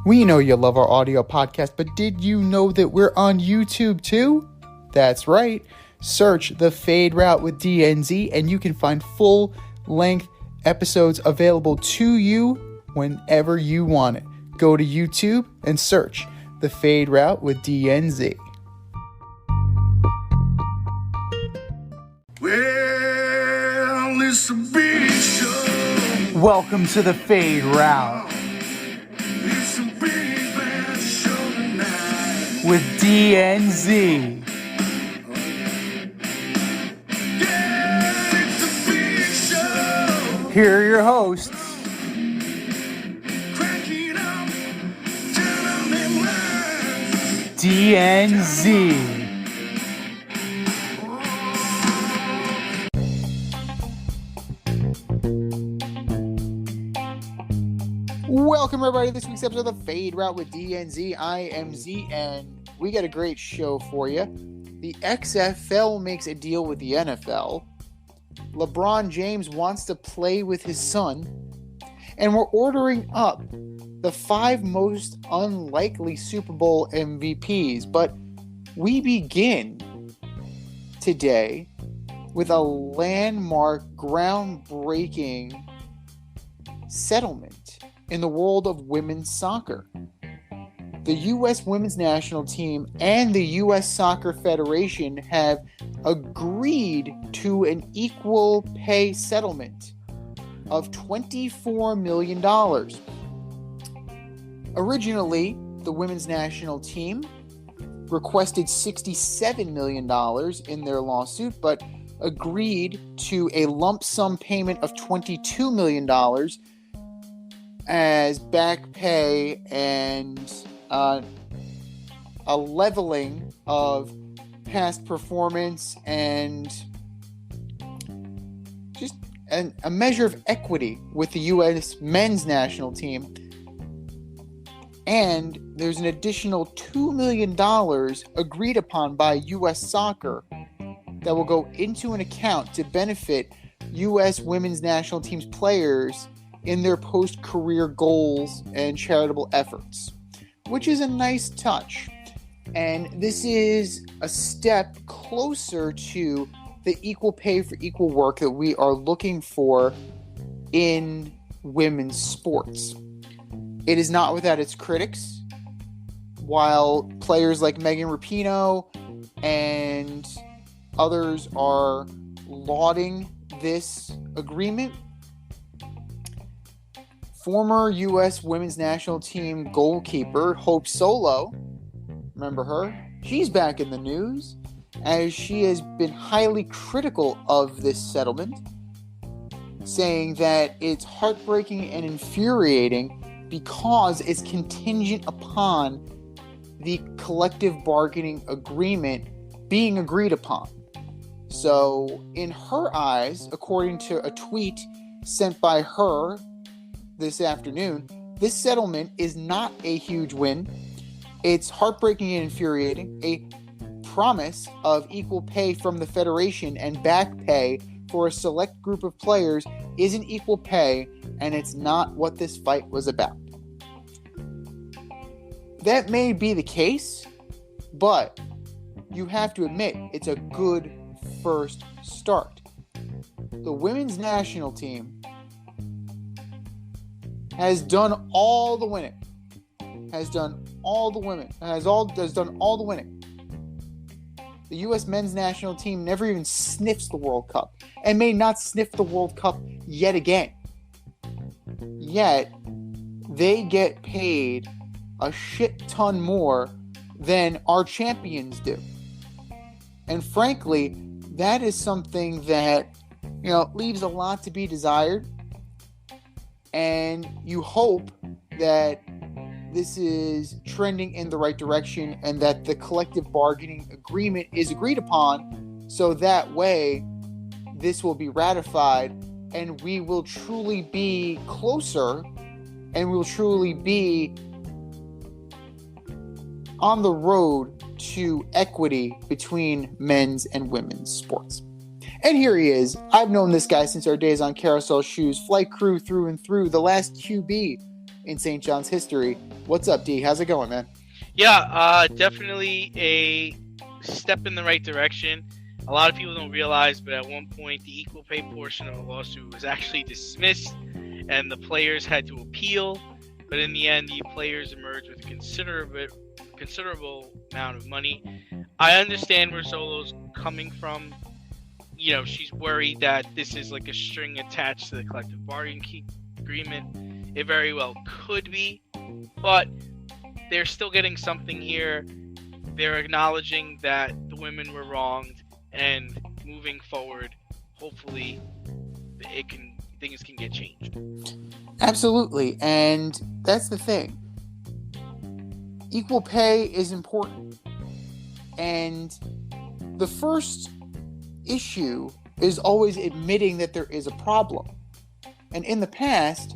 We know you love our audio podcast, but did you know that we're on YouTube too? That's right. Search The Fade Route with DNZ and you can find full-length episodes available to you whenever you want it. Go to YouTube and search The Fade Route with DNZ. Well, it's a big show. Welcome to The Fade Route It's a big bad show tonight. with DNZ. Yeah, it's a big show. Here are your hosts, Cracking up, telling them lies. DNZ. Welcome everybody to this week's episode of The Fade Route with DNZ. I am Z and we got a great show for you. The XFL makes a deal with the NFL. LeBron James wants to play with his son. And we're ordering up the 5 most unlikely Super Bowl MVPs. But we begin today with a landmark, groundbreaking settlement in the world of women's soccer. The U.S. Women's National Team and the U.S. Soccer Federation have agreed to an equal pay settlement of $24 million. Originally, the Women's National Team requested $67 million in their lawsuit, but agreed to a lump sum payment of $22 million as back pay and a leveling of past performance and just a measure of equity with the U.S. men's national team. And there's an additional $2 million agreed upon by U.S. Soccer that will go into an account to benefit U.S. women's national team's players in their post-career goals and charitable efforts, which is a nice touch. And this is a step closer to the equal pay for equal work that we are looking for in women's sports. It is not without its critics. While players like Megan Rapinoe and others are lauding this agreement, former U.S. Women's National Team goalkeeper Hope Solo, remember her? She's back in the news as she has been highly critical of this settlement, saying that it's heartbreaking and infuriating because it's contingent upon the collective bargaining agreement being agreed upon. So, in her eyes, according to a tweet sent by her this afternoon, this settlement is not a huge win. It's heartbreaking and infuriating. A promise of equal pay from the federation and back pay for a select group of players isn't equal pay, and it's not what this fight was about. That may be the case, but you have to admit it's a good first start. The women's national team has done all the winning. Has done all the winning. The U.S. men's national team never even sniffs the World Cup and may not sniff the World Cup yet again. Yet, they get paid a shit ton more than our champions do. And frankly, that is something that, leaves a lot to be desired. And you hope that this is trending in the right direction and that the collective bargaining agreement is agreed upon, so that way this will be ratified and we will truly be closer and we will truly be on the road to equity between men's and women's sports. And here he is. I've known this guy since our days on Carousel Shoes, flight crew through and through, the last QB in St. John's history. What's up, D? How's it going, man? Yeah, definitely a step in the right direction. A lot of people don't realize, but at one point, the equal pay portion of the lawsuit was actually dismissed, and the players had to appeal. But in the end, the players emerged with a considerable amount of money. I understand where Solo's coming from. You know, she's worried that this is like a string attached to the collective bargaining agreement. It very well could be, but they're still getting something here. They're acknowledging that the women were wronged, and moving forward, hopefully, things can get changed. Absolutely, and that's the thing. Equal pay is important, and the first issue is always admitting that there is a problem. And in the past,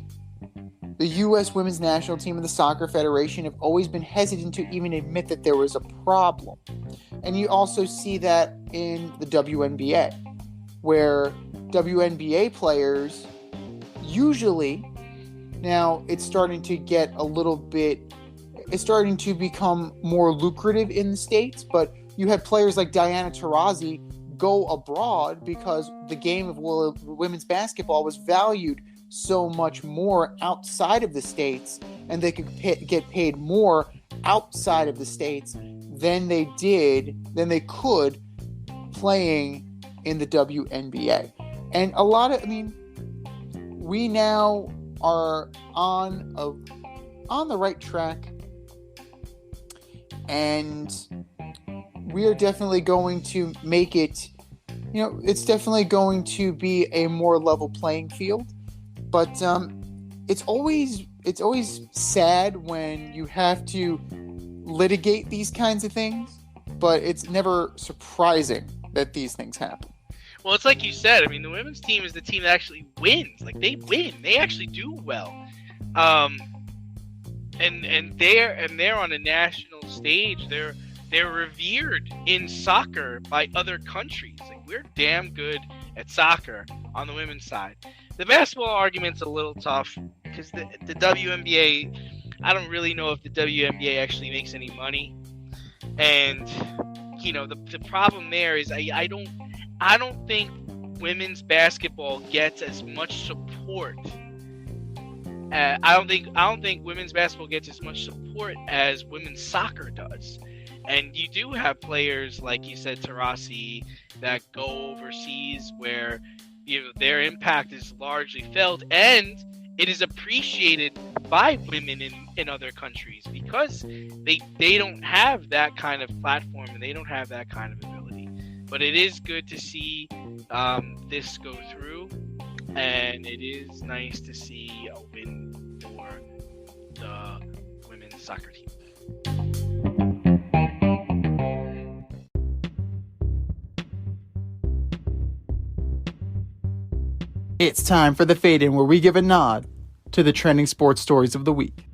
the U.S. Women's National Team and the Soccer Federation have always been hesitant to even admit that there was a problem. And you also see that in the WNBA, where WNBA players usually, now it's starting to get a little bit, it's starting to become more lucrative in the States, but you had players like Diana Taurasi go abroad because the game of women's basketball was valued so much more outside of the States, and they could get paid more outside of the States than they could playing in the WNBA. And a lot of, we now are on the right track, and we are definitely going to make it, it's definitely going to be a more level playing field. But it's always sad when you have to litigate these kinds of things, but it's never surprising that these things happen. Well, it's like you said. The women's team is the team that actually wins. Like, they win. They actually do well. And they're on a national stage. They're revered in soccer by other countries. Like, we're damn good at soccer on the women's side. The basketball argument's a little tough because the WNBA, I don't really know if the WNBA actually makes any money. And, the problem there is I don't think women's basketball gets as much support. I don't think women's basketball gets as much support as women's soccer does. And you do have players, like you said, Taurasi, that go overseas where their impact is largely felt, and it is appreciated by women in other countries because they don't have that kind of platform and they don't have that kind of ability. But it is good to see this go through, and it is nice to see a win for the women's soccer team. It's time for the Fade In, where we give a nod to the trending sports stories of the week.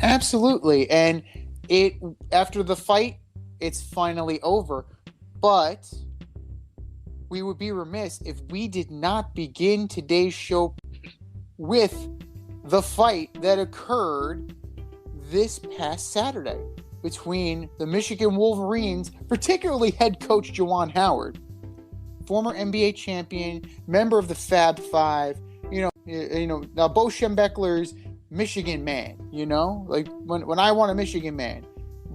Absolutely, and after the fight, it's finally over. But we would be remiss if we did not begin today's show with the fight that occurred this past Saturday between the Michigan Wolverines, particularly head coach Juwan Howard, former NBA champion, member of the Fab Five, now Bo Schembechler's Michigan man, like when I want a Michigan man,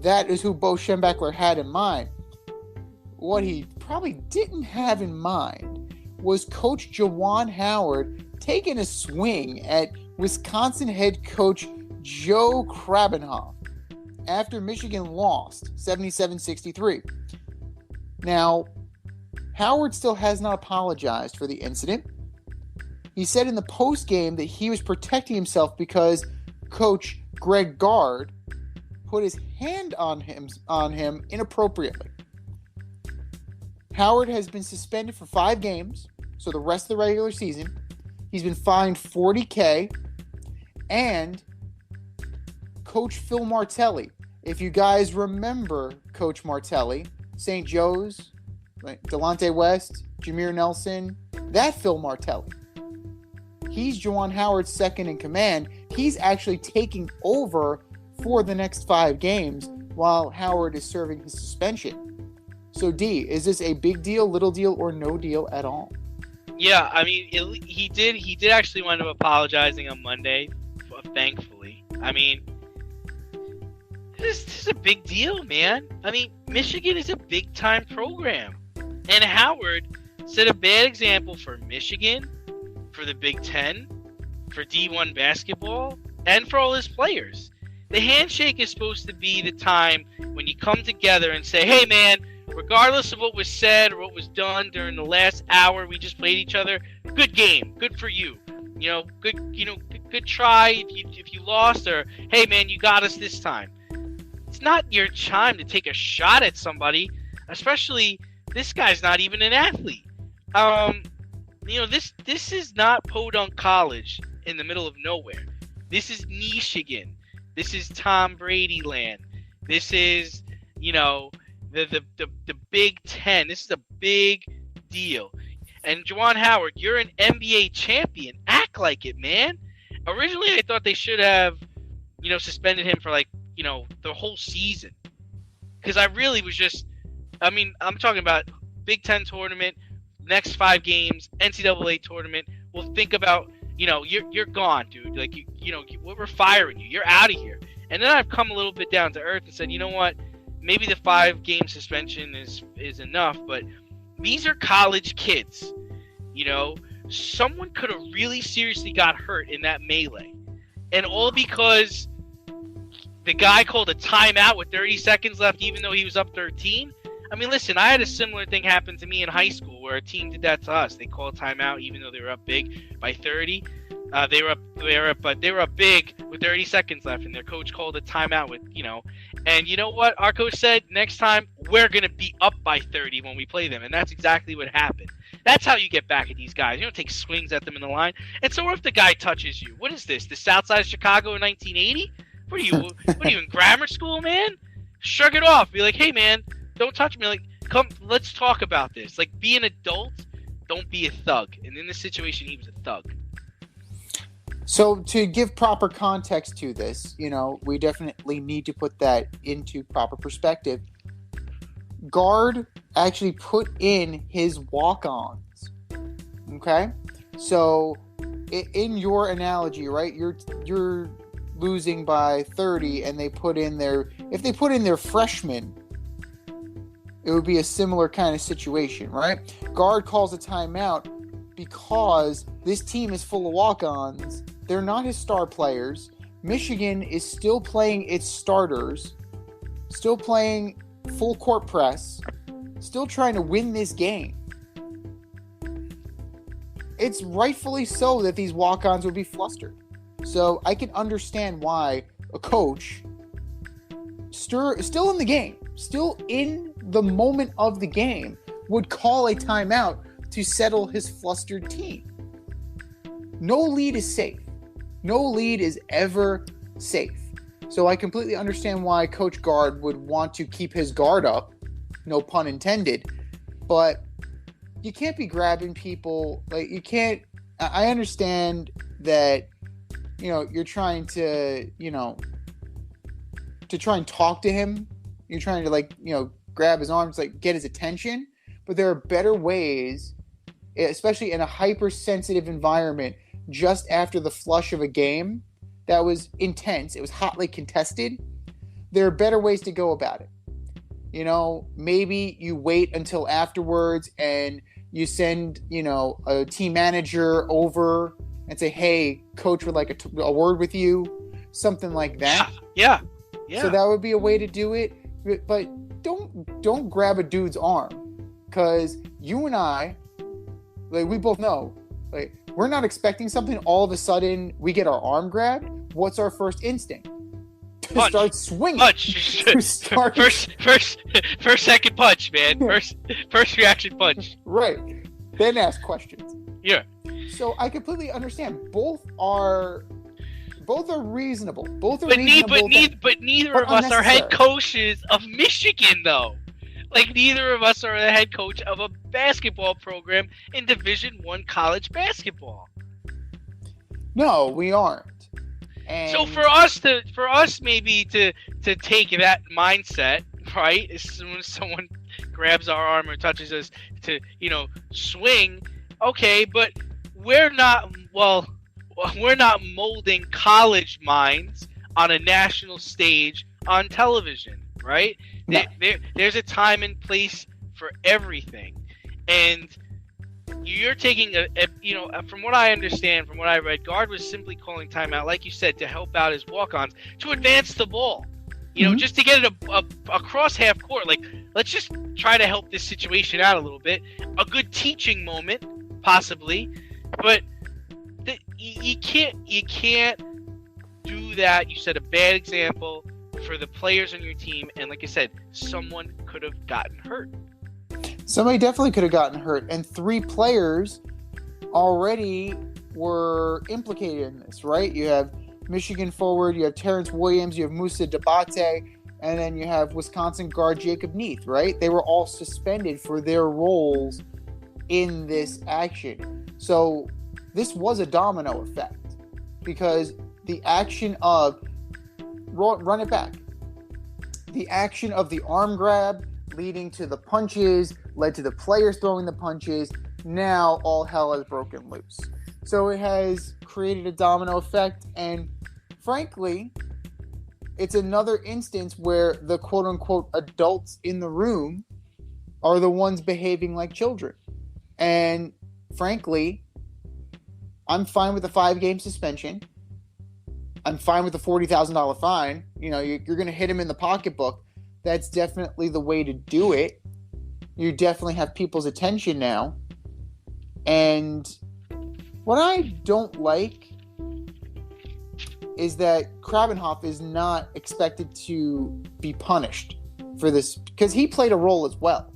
that is who Bo Schembechler had in mind. What he probably didn't have in mind was Coach Juwan Howard taking a swing at Wisconsin head coach Joe Krabenhoff after Michigan lost 77-63. Now, Howard still has not apologized for the incident. He said in the post-game that he was protecting himself because Coach Greg Gard put his hand on him inappropriately. Howard has been suspended for 5 games, so the rest of the regular season. He's been fined $40,000, and Coach Phil Martelli, if you guys remember Coach Martelli, St. Joe's, Like Delonte West, Jameer Nelson, that Phil Martelli. He's Juwan Howard's second in command. He's actually taking over for the next 5 games while Howard is serving his suspension. So, D, is this a big deal, little deal, or no deal at all? Yeah, I mean, he did actually wind up apologizing on Monday, thankfully. I mean, this is a big deal, man. I mean, Michigan is a big-time program. And Howard set a bad example for Michigan, for the Big Ten, for D1 basketball, and for all his players. The handshake is supposed to be the time when you come together and say, hey, man, regardless of what was said or what was done during the last hour we just played each other, good game, good for you. Good try if you lost, or hey, man, you got us this time. It's not your time to take a shot at somebody, especially this guy's not even an athlete. This is not Podunk College in the middle of nowhere. This is Michigan. This is Tom Brady land. This is, the Big Ten. This is a big deal. And Juwan Howard, you're an NBA champion. Act like it, man. Originally, I thought they should have, suspended him for the whole season. Because I really was I'm talking about Big Ten tournament, next 5 games, NCAA tournament. We'll think about, you're gone, dude. Like, we're firing you. You're out of here. And then I've come a little bit down to earth and said, you know what? Maybe the 5-game suspension is enough, but these are college kids. Someone could have really seriously got hurt in that melee. And all because the guy called a timeout with 30 seconds left, even though he was up 13. I mean, listen, I had a similar thing happen to me in high school where a team did that to us. They called timeout even though they were up big by 30. They were up big with 30 seconds left, and their coach called a timeout with, and you know what? Our coach said, next time we're going to be up by 30 when we play them, and that's exactly what happened. That's how you get back at these guys. You don't take swings at them in the line. And so what if the guy touches you? What is this, the South Side of Chicago in 1980? What are you in grammar school, man? Shrug it off. Be like, hey, man, don't touch me. Like, come, let's talk about this. Like, be an adult. Don't be a thug. And in this situation, he was a thug. So to give proper context to this, we definitely need to put that into proper perspective. Guard actually put in his walk-ons. Okay? So in your analogy, right? You're losing by 30 and if they put in their freshmen, it would be a similar kind of situation, right? Guard calls a timeout because this team is full of walk-ons. They're not his star players. Michigan is still playing its starters, still playing full court press, still trying to win this game. It's rightfully so that these walk-ons would be flustered. So I can understand why a coach still in the game, still in the moment of the game, would call a timeout to settle his flustered team. No lead is safe. No lead is ever safe. So I completely understand why Coach Guard would want to keep his guard up, no pun intended, but you can't be grabbing people. Like, you can't. I understand that, you're trying to, to try and talk to him. You're trying to, grab his arms, get his attention. But there are better ways, especially in a hypersensitive environment, just after the flush of a game that was intense. It was hotly contested. There are better ways to go about it. Maybe you wait until afterwards and you send, a team manager over and say, hey, coach would like a word with you, something like that. Yeah. So that would be a way to do it. But don't grab a dude's arm, because you and I, we both know, we're not expecting something. All of a sudden, we get our arm grabbed. What's our first instinct? To punch. Start swinging. Punch. First second punch, man. First reaction punch. Right. Then ask questions. Yeah. So I completely understand. Both are reasonable. But neither of us are head coaches of Michigan, though. Like neither of us are the head coach of a basketball program in Division I college basketball. No, we aren't. And So for us maybe to take that mindset, right? As soon as someone grabs our arm or touches us to, swing, okay, but we're not molding college minds on a national stage on television, right? No. There's a time and place for everything. And you're taking from what I understand, from what I read, guard was simply calling timeout, like you said, to help out his walk-ons, to advance the ball. Just to get it across half court. Like, let's just try to help this situation out a little bit. A good teaching moment, possibly, but you can't do that. You set a bad example for the players on your team, and like I said, someone could have gotten hurt. Somebody definitely could have gotten hurt, and 3 players already were implicated in this, right? You have Michigan forward, you have Terrence Williams, you have Musa Dabate, and then you have Wisconsin guard Jacob Neath, right? They were all suspended for their roles in this action. So this was a domino effect because the action of run it back. The action of the arm grab leading to the punches led to the players throwing the punches. Now all hell has broken loose. So it has created a domino effect, and frankly, it's another instance where the quote-unquote adults in the room are the ones behaving like children. And frankly, I'm fine with a 5-game suspension. I'm fine with a $40,000 fine. You're going to hit him in the pocketbook. That's definitely the way to do it. You definitely have people's attention now. And what I don't like is that Krabenhoff is not expected to be punished for this because he played a role as well,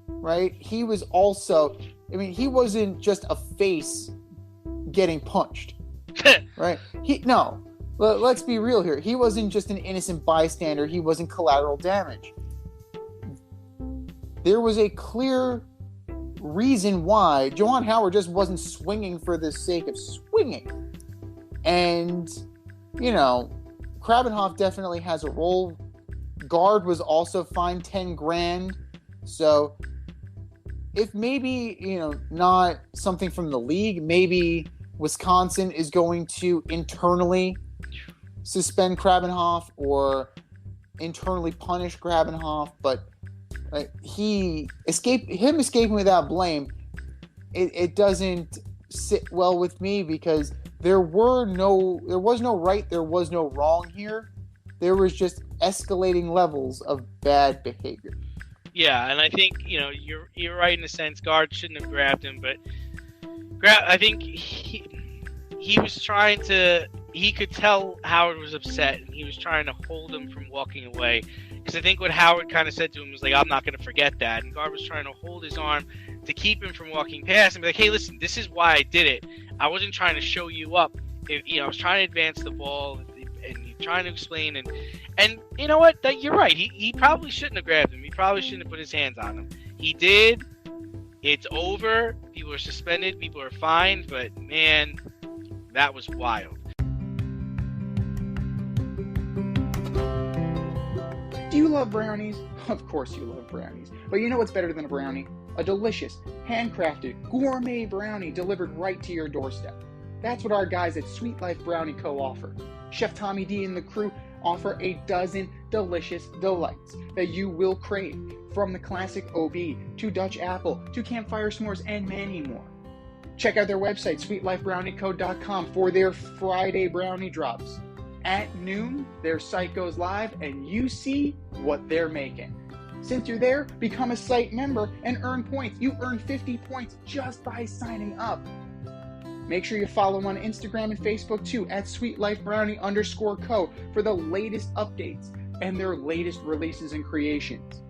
right? He was also, he wasn't just a face getting punched, right? Let's be real here. He wasn't just an innocent bystander. He wasn't collateral damage. There was a clear reason why Juwan Howard just wasn't swinging for the sake of swinging. And, Krabenhoff definitely has a role. Guard was also fined $10,000. So if maybe, not something from the league, maybe Wisconsin is going to internally suspend Krabenhoff or internally punish Krabenhoff, but him escaping without blame, it doesn't sit well with me because there was no right, there was no wrong here. There was just escalating levels of bad behavior. Yeah, and I think you're right in a sense. Guard shouldn't have grabbed him, but I think he was trying to. He could tell Howard was upset, and he was trying to hold him from walking away. Because I think what Howard kind of said to him was like, "I'm not going to forget that." And Guard was trying to hold his arm to keep him from walking past and be like, "Hey, listen, this is why I did it. I wasn't trying to show you up. I was trying to advance the ball, and you're trying to explain." And you know what? You're right. He probably shouldn't have grabbed him. He probably shouldn't have put his hands on him. He did. It's over. People are suspended. People are fined. But man, that was wild. Do you love brownies? Of course you love brownies. But you know what's better than a brownie? A delicious, handcrafted, gourmet brownie delivered right to your doorstep. That's what our guys at Sweet Life Brownie Co. offer. Chef Tommy D and the crew offer a dozen delicious delights that you will crave, from the classic OB to Dutch apple to campfire s'mores and many more. Check out their website, sweetlifebrownieco.com, for their Friday brownie drops. At noon, their site goes live and you see what they're making. Since you're there, become a site member and earn points. You earn 50 points just by signing up. Make sure you follow them on Instagram and Facebook too, at sweetlifebrownie_co, for the latest updates and their latest releases and creations.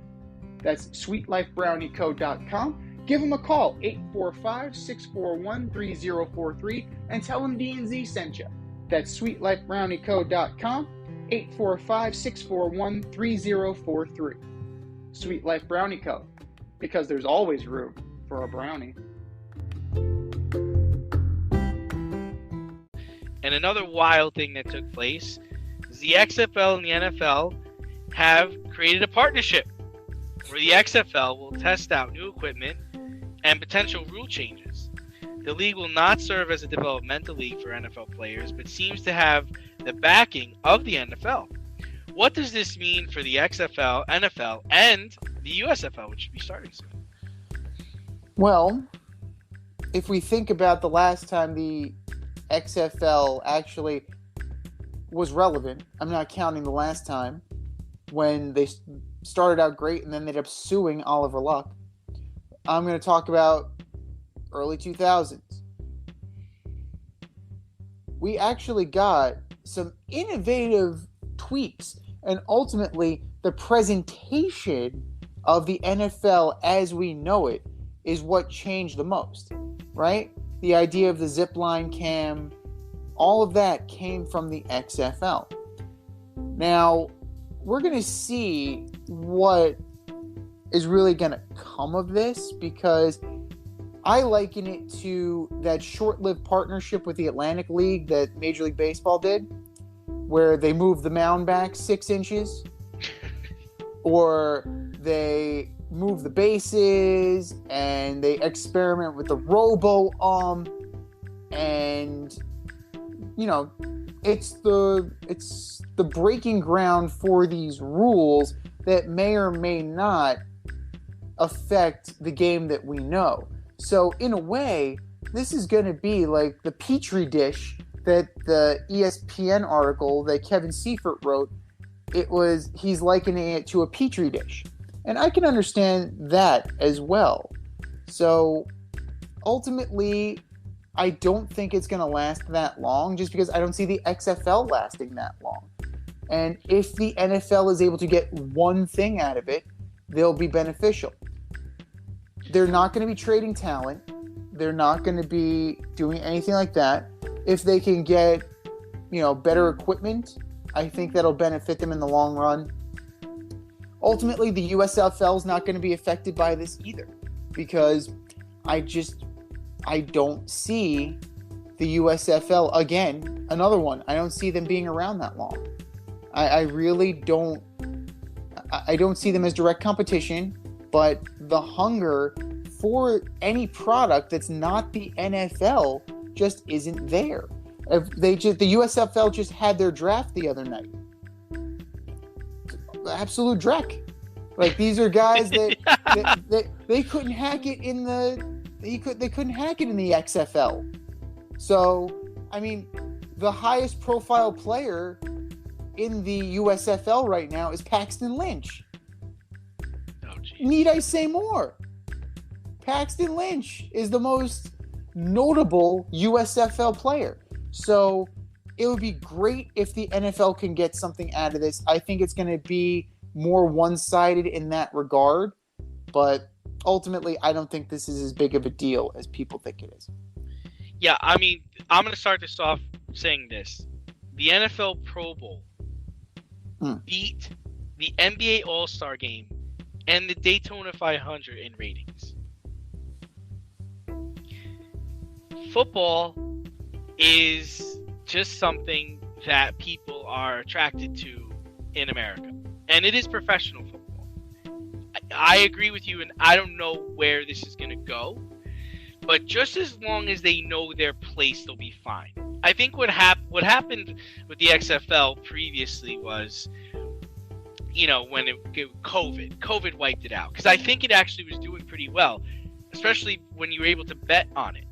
That's sweetlifebrownieco.com. Give them a call, 845-641-3043, and tell them D&Z sent you. That's sweetlifebrownieco.com, 845-641-3043. Sweet Life Brownie Cup, because there's always room for a brownie. And another wild thing that took place is the XFL and the NFL have created a partnership where the XFL will test out new equipment and potential rule changes. The league will not serve as a developmental league for NFL players, but seems to have the backing of the NFL. What does this mean for the XFL, NFL, and the USFL, which should be starting soon? Well, if we think about the last time the XFL actually was relevant, I'm not counting the last time when they started out great and then they ended up suing Oliver Luck. I'm going to talk about early 2000s. We actually got some innovative tweaks, and ultimately the presentation of the NFL as we know it is what changed the most, right? The idea of the zipline cam, all of that came from the XFL. Now, we're going to see what is really going to come of this, because I liken it to that short-lived partnership with the Atlantic League that Major League Baseball did, where they moved the mound back 6 inches, or they move the bases and they experiment with the robo and it's the breaking ground for these rules that may or may not affect the game that we know. So in a way, this is going to be like the petri dish that the ESPN article that Kevin Seifert wrote. He's likening it to a petri dish. And I can understand that as well. So ultimately, I don't think it's going to last that long, just because I don't see the XFL lasting that long. And if the NFL is able to get one thing out of it, they'll be beneficial. They're not going to be trading talent. They're not going to be doing anything like that. If they can get, better equipment, I think that'll benefit them in the long run. Ultimately, the USFL is not going to be affected by this either, because I don't see the USFL, again, another one. I don't see them being around that long. I really don't. I don't see them as direct competition, but the hunger for any product that's not the NFL just isn't there. The USFL just had their draft the other night. Absolute dreck. Like, these are guys that they couldn't hack it in they couldn't hack it in the XFL. So, I mean, the highest profile player in the USFL right now is Paxton Lynch. Oh, geez. Need I say more? Paxton Lynch is the most notable USFL player. So it would be great if the NFL can get something out of this. I think it's going to be more one-sided in that regard, but ultimately I don't think this is as big of a deal as people think it is. Yeah, I mean, I'm going to start this off saying this. The NFL Pro Bowl beat the NBA All-Star Game and the Daytona 500 in ratings. Football is just something that people are attracted to in America. And it is professional football. I agree with you, and I don't know where this is going to go. But just as long as they know their place, they'll be fine. I think what happened with the XFL previously was, when COVID wiped it out. Because I think it actually was doing pretty well, especially when you were able to bet on it.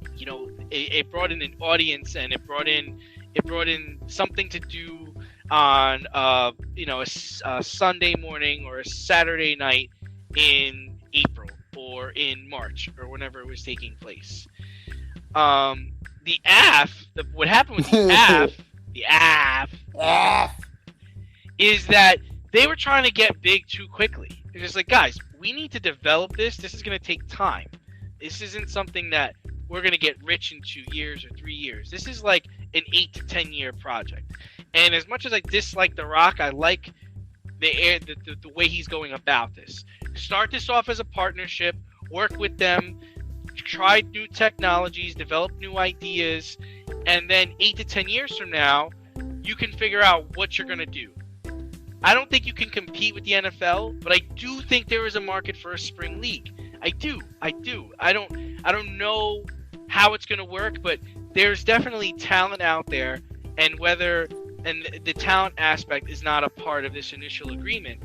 It brought in an audience, and it brought in something to do on a Sunday morning or a Saturday night in April or in March or whenever it was taking place. The AF, what happened with the AF is that they were trying to get big too quickly. They're just like, guys, we need to develop this. This is going to take time. This isn't something that we're going to get rich in 2 years or 3 years. This is like an 8 to 10 year project. And as much as I dislike The Rock, I like the way he's going about this. Start this off as a partnership, work with them, try new technologies, develop new ideas, and then 8 to 10 years from now, you can figure out what you're going to do. I don't think you can compete with the NFL, but I do think there is a market for a spring league. I do. I don't know how it's going to work, but there's definitely talent out there, and the talent aspect is not a part of this initial agreement.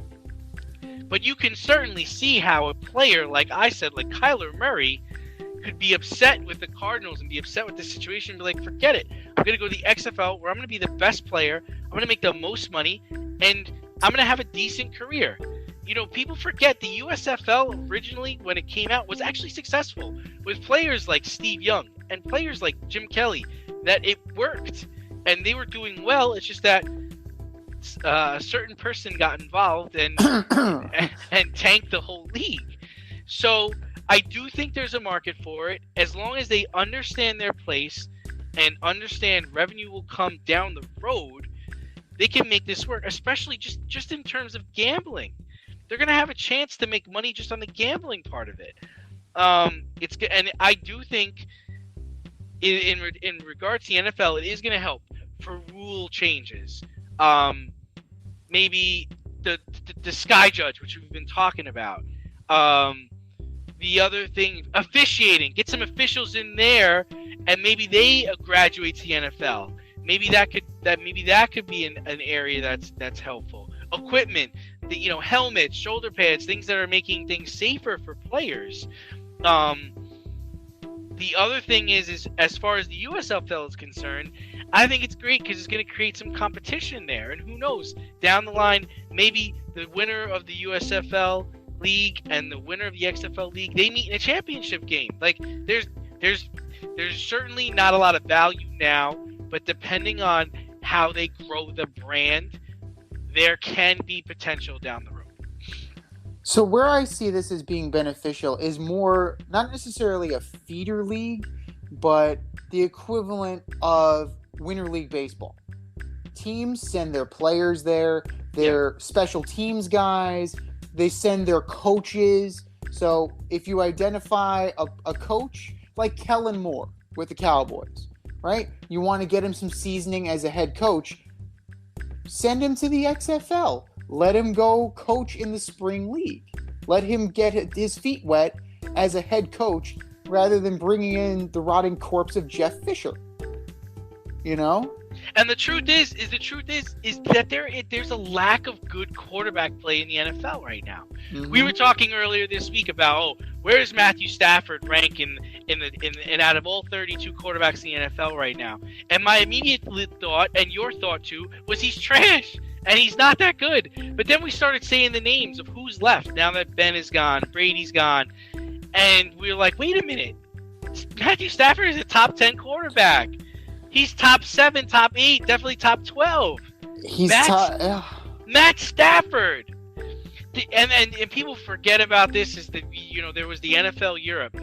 But you can certainly see how a player, like I said, like Kyler Murray, could be upset with the Cardinals and be upset with the situation and be like, forget it. I'm going to go to the XFL where I'm going to be the best player. I'm going to make the most money, and I'm going to have a decent career. You know, people forget the USFL originally, when it came out, was actually successful with players like Steve Young and players like Jim Kelly, that it worked and they were doing well. It's just that a certain person got involved and tanked the whole league. So I do think there's a market for it, as long as they understand their place and understand revenue will come down the road. They can make this work, especially just in terms of gambling. They're going to have a chance to make money just on the gambling part of it. It's good, and I do think in regards to the NFL, it is going to help for rule changes. Maybe the sky judge, which we've been talking about. The other thing, officiating. Get some officials in there, and maybe they graduate to the NFL. Maybe that could be an area that's helpful. Equipment, helmets, shoulder pads, things that are making things safer for players. The other thing is as far as the USFL is concerned, I think it's great because it's going to create some competition there. And who knows, down the line, maybe the winner of the USFL league and the winner of the XFL league, they meet in a championship game. Like, there's certainly not a lot of value now, but depending on how they grow the brand, there can be potential down the road. So where I see this as being beneficial is more, not necessarily a feeder league, but the equivalent of Winter League Baseball. Teams send their players there, their special teams guys, they send their coaches. So if you identify a coach like Kellen Moore with the Cowboys, right? You want to get him some seasoning as a head coach, send him to the XFL. Let him go coach in the spring league. Let him get his feet wet as a head coach rather than bringing in the rotting corpse of Jeff Fisher. You know? And the truth is that there's a lack of good quarterback play in the NFL right now. Mm-hmm. We were talking earlier this week about, where does Matthew Stafford rank in out of all 32 quarterbacks in the NFL right now? And my immediate thought, and your thought too, was he's trash and he's not that good. But then we started saying the names of who's left now that Ben is gone, Brady's gone, and we were like, wait a minute, Matthew Stafford is a top 10 quarterback. He's top 7, top 8, definitely top 12. Matt Stafford. And people forget about this, is that, there was the NFL Europe,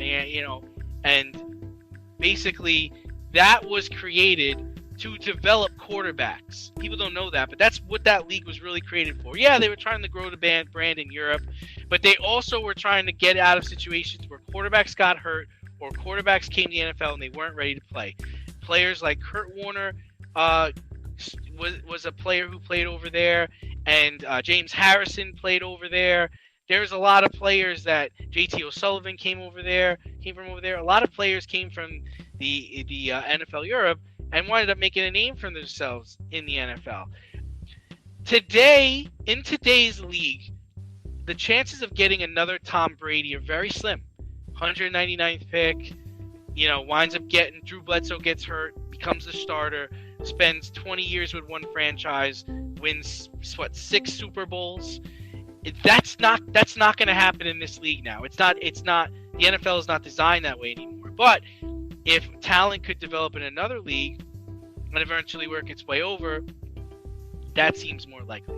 and basically that was created to develop quarterbacks. People don't know that, but that's what that league was really created for. Yeah, they were trying to grow the brand in Europe, but they also were trying to get out of situations where quarterbacks got hurt or quarterbacks came to the NFL and they weren't ready to play. Players like Kurt Warner was a player who played over there, and James Harrison played over there. There's a lot of players that JT O'Sullivan came from over there. A lot of players came from the NFL Europe and wanted up making a name for themselves in the NFL. Today, in today's league, the chances of getting another Tom Brady are very slim. 199th pick. Winds up getting Drew Bledsoe, gets hurt, becomes the starter, spends 20 years with one franchise, wins 6 Super Bowls. That's not going to happen in this league now. It's not. The NFL is not designed that way anymore. But if talent could develop in another league and eventually work its way over, that seems more likely.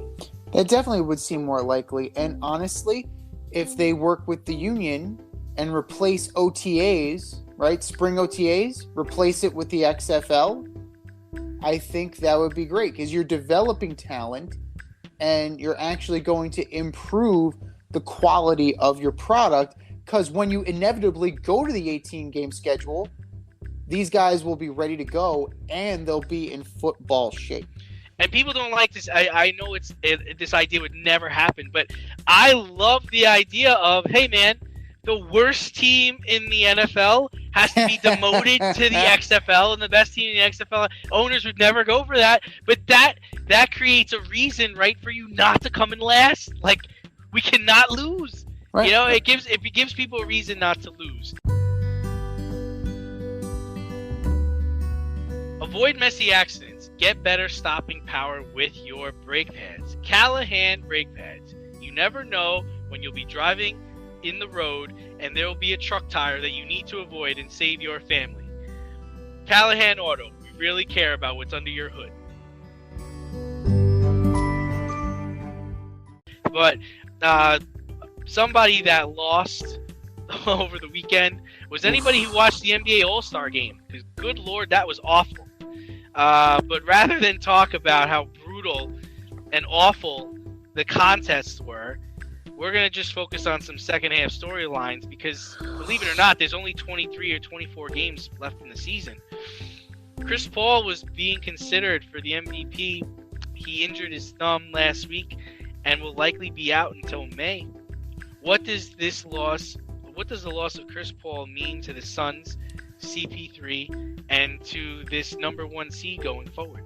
That definitely would seem more likely. And honestly, if they work with the union and replace OTAs, right? Spring OTAs, replace it with the XFL. I think that would be great because you're developing talent and you're actually going to improve the quality of your product, because when you inevitably go to the 18-game schedule, these guys will be ready to go and they'll be in football shape. And people don't like this. I know this idea would never happen, but I love the idea of, hey man, the worst team in the NFL has to be demoted to the XFL, and the best team in the XFL, owners would never go for that. But that creates a reason, right, for you not to come in last. Like, we cannot lose. Right. You know, it gives people a reason not to lose. Avoid messy accidents. Get better stopping power with your brake pads. Callahan brake pads. You never know when you'll be driving in the road and there will be a truck tire that you need to avoid and save your family. Callahan Auto. We really care about what's under your hood. But somebody that lost over the weekend was anybody who watched the NBA All-Star game. Because good Lord, that was awful. But rather than talk about how brutal and awful the contests were, we're going to just focus on some second half storylines because, believe it or not, there's only 23 or 24 games left in the season. Chris Paul was being considered for the MVP. He injured his thumb last week and will likely be out until May. What does the loss of Chris Paul mean to the Suns, CP3, and to this number one seed going forward?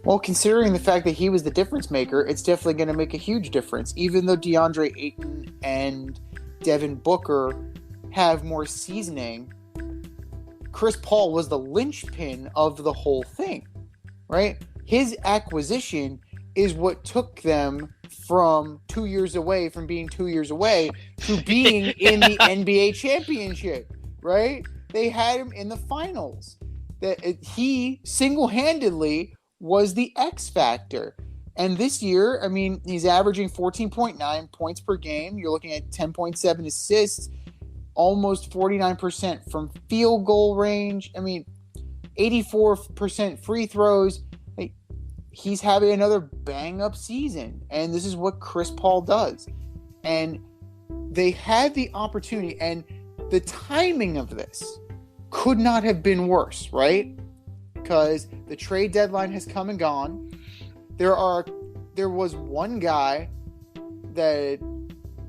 Well, considering the fact that he was the difference maker, it's definitely going to make a huge difference. Even though DeAndre Ayton and Devin Booker have more seasoning, Chris Paul was the linchpin of the whole thing, right? His acquisition is what took them from 2 years away from being 2 years away to being in the NBA championship, right? They had him in the finals. He single-handedly was the X factor. And this year, I mean, he's averaging 14.9 points per game. You're looking at 10.7 assists, almost 49% from field goal range. I mean, 84% free throws. He's having another bang-up season. And this is what Chris Paul does. And they had the opportunity, and the timing of this could not have been worse, right? Because the trade deadline has come and gone. There was one guy that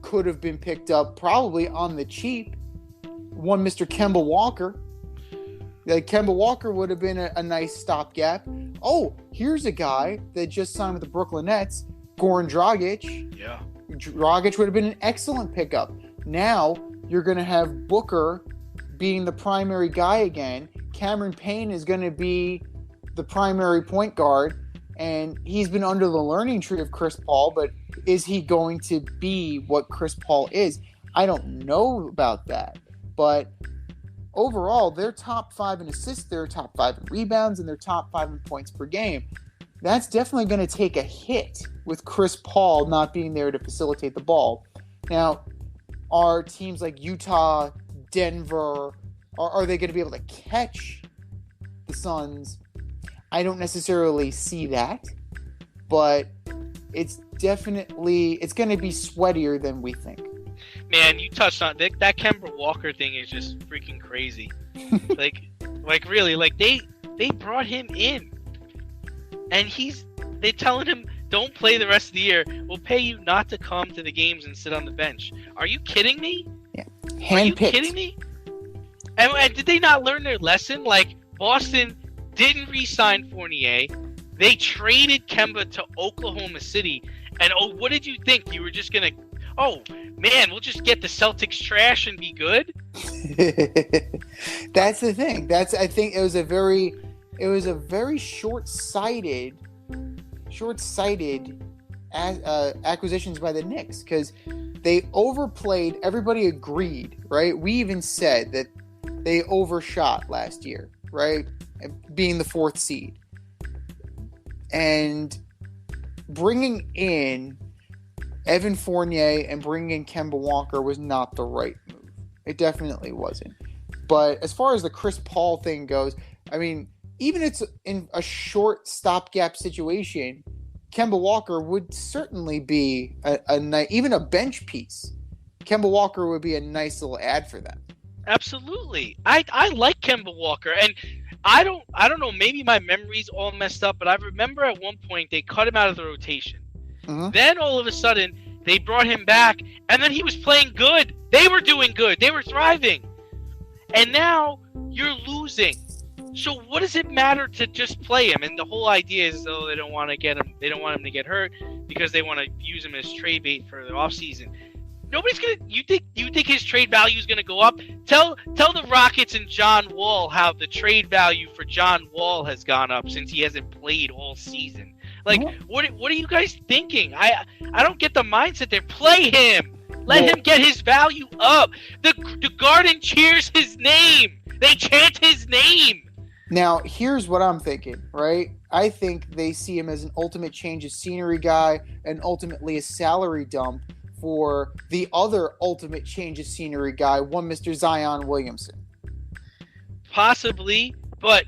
could have been picked up probably on the cheap. One Mr. Kemba Walker. Kemba Walker would have been a nice stopgap. Oh, here's a guy that just signed with the Brooklyn Nets, Goran Dragic. Yeah. Dragic would have been an excellent pickup. Now you're going to have Booker being the primary guy again. Cameron Payne is going to be the primary point guard, and he's been under the learning tree of Chris Paul, but is he going to be what Chris Paul is? I don't know about that, but overall, they're top 5 in assists, they're top 5 in rebounds, and they're top 5 in points per game. That's definitely going to take a hit with Chris Paul not being there to facilitate the ball. Now, are teams like Utah, Denver, are they going to be able to catch the Suns? I don't necessarily see that, but it's going to be sweatier than we think. Man, you touched on that Kemba Walker thing is just freaking crazy. Really, they brought him in, and they're telling him, don't play the rest of the year. We'll pay you not to come to the games and sit on the bench. Are you kidding me? Yeah. Are you kidding me? And did they not learn their lesson? Like, Boston didn't re-sign Fournier. They traded Kemba to Oklahoma City. And, what did you think? You were just going to, we'll just get the Celtics trash and be good? That's the thing. I think it was a very short-sighted acquisitions by the Knicks, because they overplayed. Everybody agreed, right? We even said that they overshot last year, right? Being the 4th seed. And bringing in Evan Fournier and bringing in Kemba Walker was not the right move. It definitely wasn't. But as far as the Chris Paul thing goes, I mean, even it's in a short stopgap situation, Kemba Walker would certainly be even a bench piece. Kemba Walker would be a nice little ad for them. Absolutely. I like Kemba Walker, and I don't know, maybe my memory's all messed up, but I remember at one point they cut him out of the rotation. Mm-hmm. Then all of a sudden they brought him back, and then he was playing good. They were doing good. They were thriving. And now you're losing. So what does it matter to just play him? And the whole idea is, though, they don't want him to get hurt because they want to use him as trade bait for the offseason. Nobody's gonna. You think his trade value is gonna go up? Tell the Rockets and John Wall how the trade value for John Wall has gone up since he hasn't played all season. Like, what are you guys thinking? I don't get the mindset there. Play him. Let him get his value up. The Garden cheers his name. They chant his name. Now, here's what I'm thinking, right? I think they see him as an ultimate change of scenery guy and ultimately a salary dump for the other ultimate change of scenery guy, one Mr. Zion Williamson. Possibly, but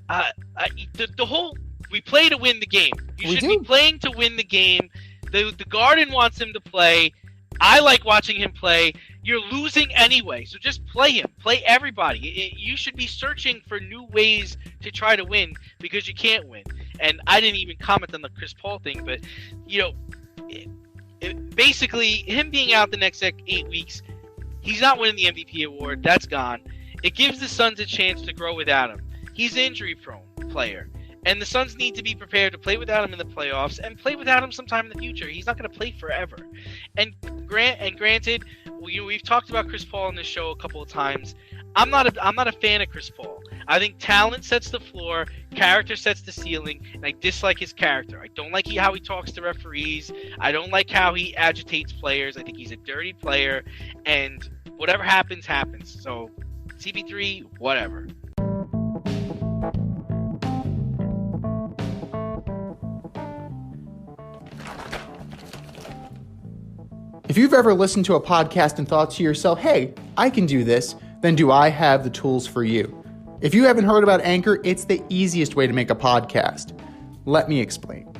the whole we play to win the game. You should be playing to win the game. The Garden wants him to play. I like watching him play. You're losing anyway, so just play him. Play everybody. You should be searching for new ways to try to win because you can't win. And I didn't even comment on the Chris Paul thing, but basically him being out the next 8 weeks, he's not winning the MVP award. That's gone. It gives the Suns a chance to grow without him. He's an injury-prone player. And the Suns need to be prepared to play without him in the playoffs and play without him sometime in the future. He's not going to play forever. And granted, we've talked about Chris Paul on this show a couple of times. I'm not a fan of Chris Paul. I think talent sets the floor, character sets the ceiling, and I dislike his character. I don't like how he talks to referees. I don't like how he agitates players. I think he's a dirty player, and whatever happens, happens. So, CP3, whatever. If you've ever listened to a podcast and thought to yourself, hey, I can do this, then do I have the tools for you? If you haven't heard about Anchor, it's the easiest way to make a podcast. Let me explain.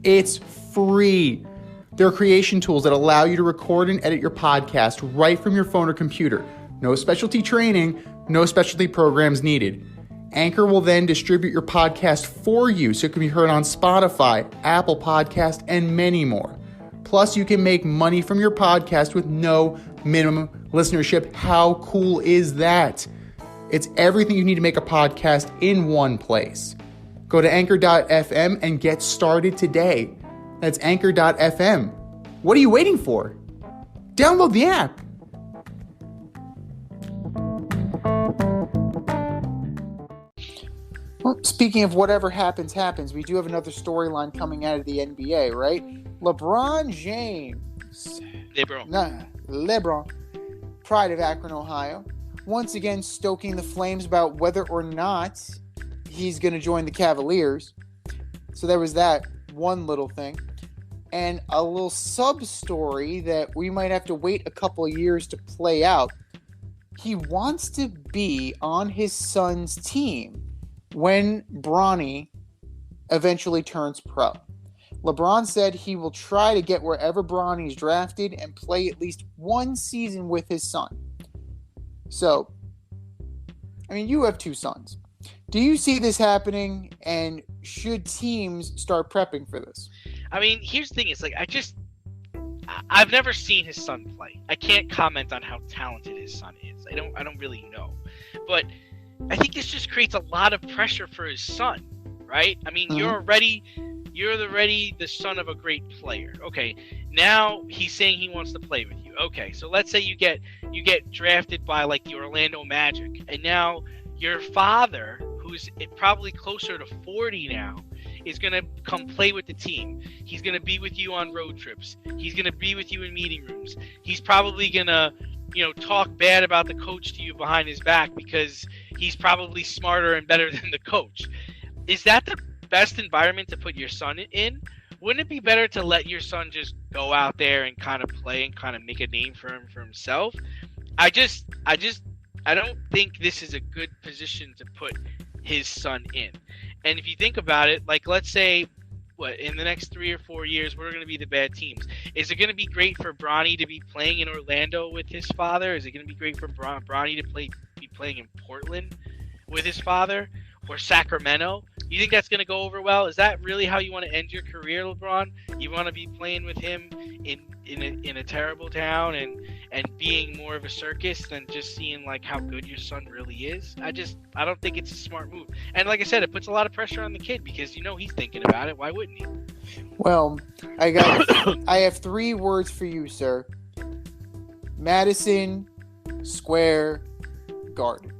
It's free. There are creation tools that allow you to record and edit your podcast right from your phone or computer. No specialty training, no specialty programs needed. Anchor will then distribute your podcast for you so it can be heard on Spotify, Apple Podcast, and many more. Plus, you can make money from your podcast with no minimum listenership. How cool is that? It's everything you need to make a podcast in one place. Go to anchor.fm and get started today. That's anchor.fm. What are you waiting for? Download the app. Well, speaking of whatever happens, happens, we do have another storyline coming out of the NBA, right? LeBron James. LeBron. Pride of Akron, Ohio. Once again stoking the flames about whether or not he's going to join the Cavaliers. So there was that one little thing. And a little sub-story that we might have to wait a couple of years to play out. He wants to be on his son's team when Bronny eventually turns pro. LeBron said he will try to get wherever Bronny's drafted and play at least one season with his son. So, I mean, you have two sons. Do you see this happening, and should teams start prepping for this? I mean, here's the thing. It's like, I've never seen his son play. I can't comment on how talented his son is. I don't really know. But I think this just creates a lot of pressure for his son, right? I mean, you're already the son of a great player. Okay, now he's saying he wants to play with you. Okay, so let's say you get drafted by like the Orlando Magic, and now your father, who's probably closer to 40 now, is going to come play with the team. He's going to be with you on road trips. He's going to be with you in meeting rooms. He's probably going to, talk bad about the coach to you behind his back because he's probably smarter and better than the coach. Is that the best environment to put your son in? Wouldn't it be better to let your son just go out there and kind of play and kind of make a name for himself? I don't think this is a good position to put his son in. And if you think about it, like let's say what, in the next 3 or 4 years, what are going to be the bad teams? Is it going to be great for Bronny to be playing in Orlando with his father? Is it going to be great for Bronny to be playing in Portland with his father, or Sacramento? You think that's going to go over well? Is that really how you want to end your career, LeBron? You want to be playing with him in a terrible town and being more of a circus than just seeing like how good your son really is? I don't think it's a smart move. And like I said, it puts a lot of pressure on the kid because he's thinking about it. Why wouldn't he? Well, I have 3 words for you, sir. Madison Square Garden.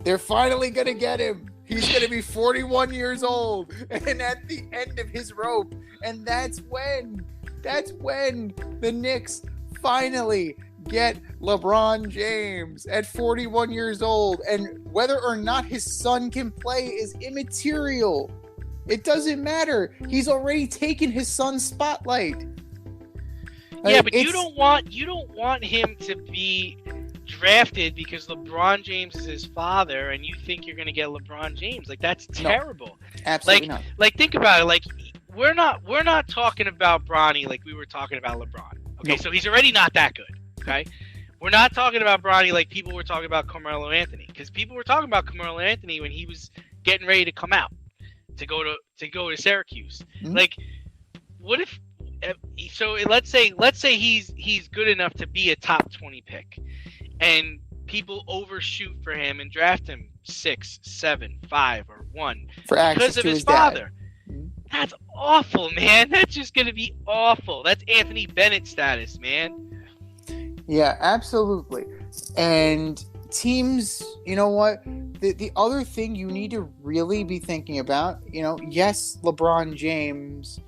They're finally going to get him. He's going to be 41 years old and at the end of his rope. And that's when the Knicks finally get LeBron James at 41 years old. And whether or not his son can play is immaterial. It doesn't matter. He's already taken his son's spotlight. Yeah, but you don't want him to be drafted because LeBron James is his father, and you think you're going to get LeBron James. Like, that's terrible. No, absolutely not. Like, think about it. Like, we're not talking about Bronny like we were talking about LeBron. Okay, so he's already not that good. Okay, we're not talking about Bronny like people were talking about Carmelo Anthony, because people were talking about Carmelo Anthony when he was getting ready to come out to go to Syracuse. Mm-hmm. Like, what if? So let's say he's good enough to be a top 20 pick, and people overshoot for him and draft him 6, 7, 5, or 1 because of his father. Dad. That's awful, man. That's just gonna be awful. That's Anthony Bennett status, man. Yeah, absolutely. And teams, you know what? The other thing you need to really be thinking about, yes, LeBron James,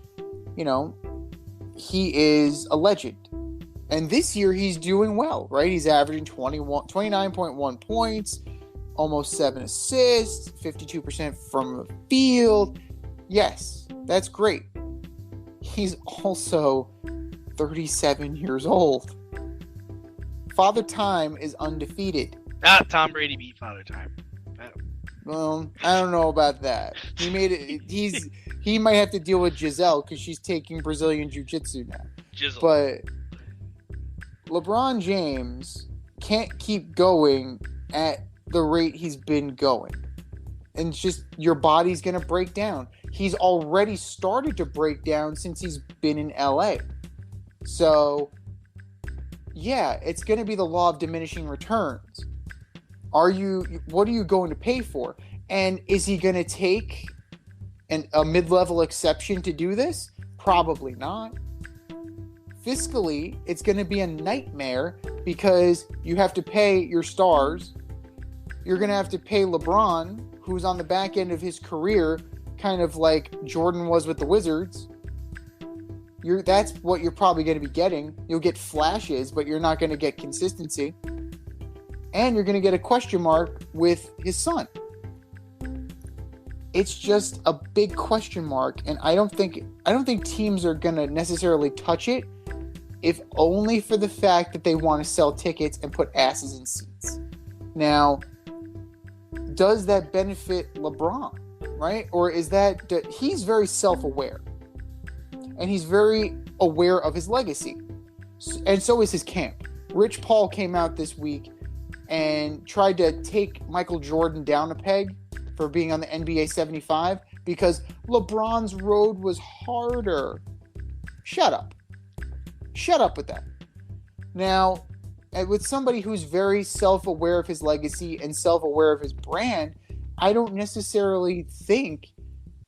he is a legend. And this year he's doing well, right? He's averaging 29.1 points, almost 7 assists, 52% from the field. Yes, that's great. He's also 37 years old. Father Time is undefeated. Tom Brady beat Father Time. Well, I don't know about that. He made it. He might have to deal with Giselle because she's taking Brazilian Jiu-Jitsu now. Giselle. But LeBron James can't keep going at the rate he's been going. And it's just your body's going to break down. He's already started to break down since he's been in LA. So, yeah, it's going to be the law of diminishing returns. What are you going to pay for? And is he going to take a mid-level exception to do this? Probably not. Fiscally, it's going to be a nightmare because you have to pay your stars. You're going to have to pay LeBron, who's on the back end of his career, kind of like Jordan was with the Wizards. That's what you're probably going to be getting. You'll get flashes, but you're not going to get consistency. And you're going to get a question mark with his son. It's just a big question mark, and I don't think teams are going to necessarily touch it, if only for the fact that they want to sell tickets and put asses in seats. Now, does that benefit LeBron, right? Or is that he's very self-aware, and he's very aware of his legacy, and so is his camp. Rich Paul came out this week and tried to take Michael Jordan down a peg for being on the NBA 75 because LeBron's road was harder. Shut up with that. Now, with somebody who's very self-aware of his legacy and self-aware of his brand, I don't necessarily think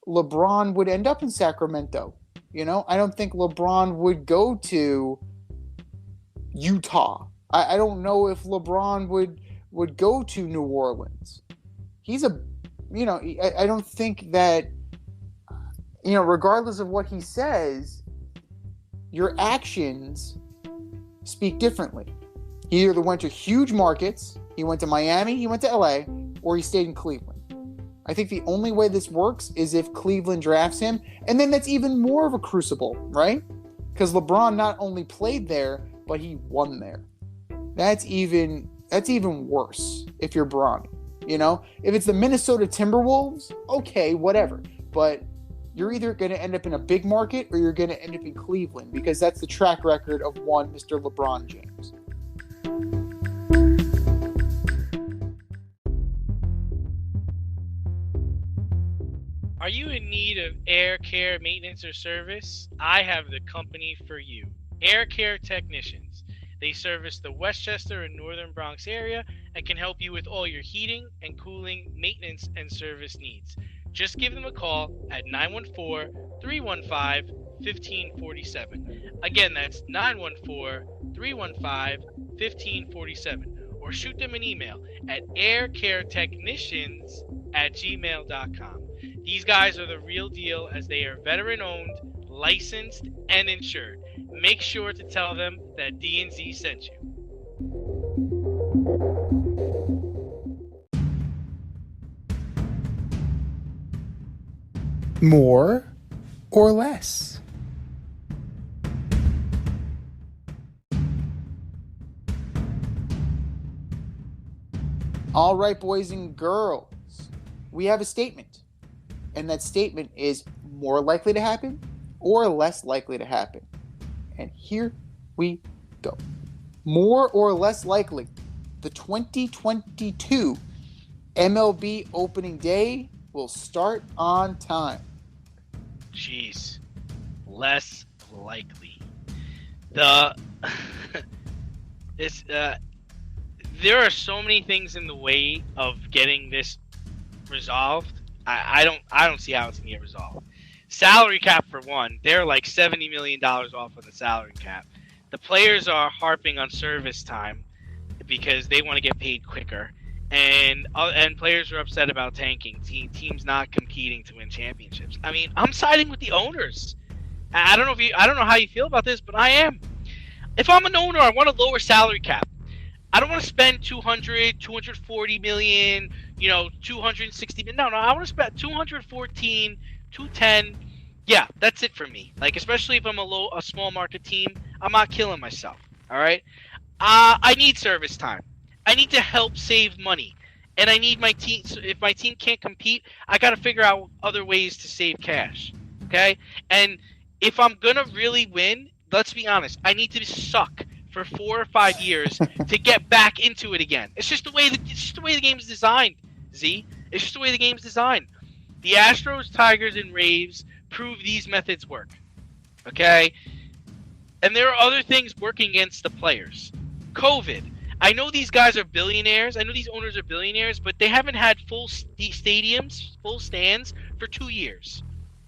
LeBron would end up in Sacramento. I don't think LeBron would go to Utah. I don't know if LeBron would go to New Orleans. I don't think that, regardless of what he says, your actions speak differently. He either went to huge markets, he went to Miami, he went to LA, or he stayed in Cleveland. I think the only way this works is if Cleveland drafts him, and then that's even more of a crucible, right? Because LeBron not only played there, but he won there. That's even worse if you're Bronny. If it's the Minnesota Timberwolves, okay, whatever. But you're either going to end up in a big market or you're going to end up in Cleveland, because that's the track record of one Mr. LeBron James. Are you in need of air care maintenance or service? I have the company for you. Air Care Technicians. They service the Westchester and Northern Bronx area and can help you with all your heating and cooling maintenance and service needs. Just give them a call at 914-315-1547. Again, that's 914-315-1547. Or shoot them an email at aircaretechnicians@gmail.com. These guys are the real deal, as they are veteran-owned, licensed, and insured. Make sure to tell them that D&Z sent you. More or less? All right, boys and girls, we have a statement. And that statement is more likely to happen or less likely to happen. And here we go. More or less likely, the 2022 MLB opening day will start on time. Jeez. Less likely. There are so many things in the way of getting this resolved. I don't see how it's gonna get resolved. Salary cap, for one, they're like $70 million off of the salary cap. The players are harping on service time because they want to get paid quicker, and players are upset about tanking. Teams not competing to win championships. I mean, I'm siding with the owners. I don't know how you feel about this, but I am. If I'm an owner, I want a lower salary cap. I don't want to spend 240 million, 260 million. No, I want to spend 214, 210. Yeah, that's it for me. Like, especially if I'm a small market team, I'm not killing myself. All right. I need service time. I need to help save money, and I need my team. So if my team can't compete, I got to figure out other ways to save cash. Okay. And if I'm gonna really win, let's be honest, I need to suck for 4 or 5 years to get back into it again. It's just the way the game is designed, Z. It's just the way the game's designed. The Astros, Tigers, and Raves prove these methods work. Okay? And there are other things working against the players. COVID. I know these guys are billionaires. I know these owners are billionaires, but they haven't had full stadiums, full stands for 2 years.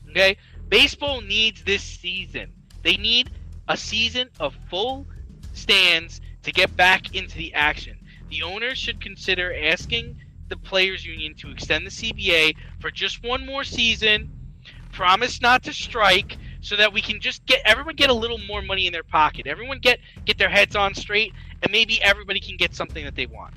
Okay? Baseball needs this season. They need a season of full stands to get back into the action. The owners should consider asking the players union to extend the CBA for just one more season, promise not to strike, so that we can just everyone get a little more money in their pocket. Everyone get their heads on straight, and maybe everybody can get something that they want.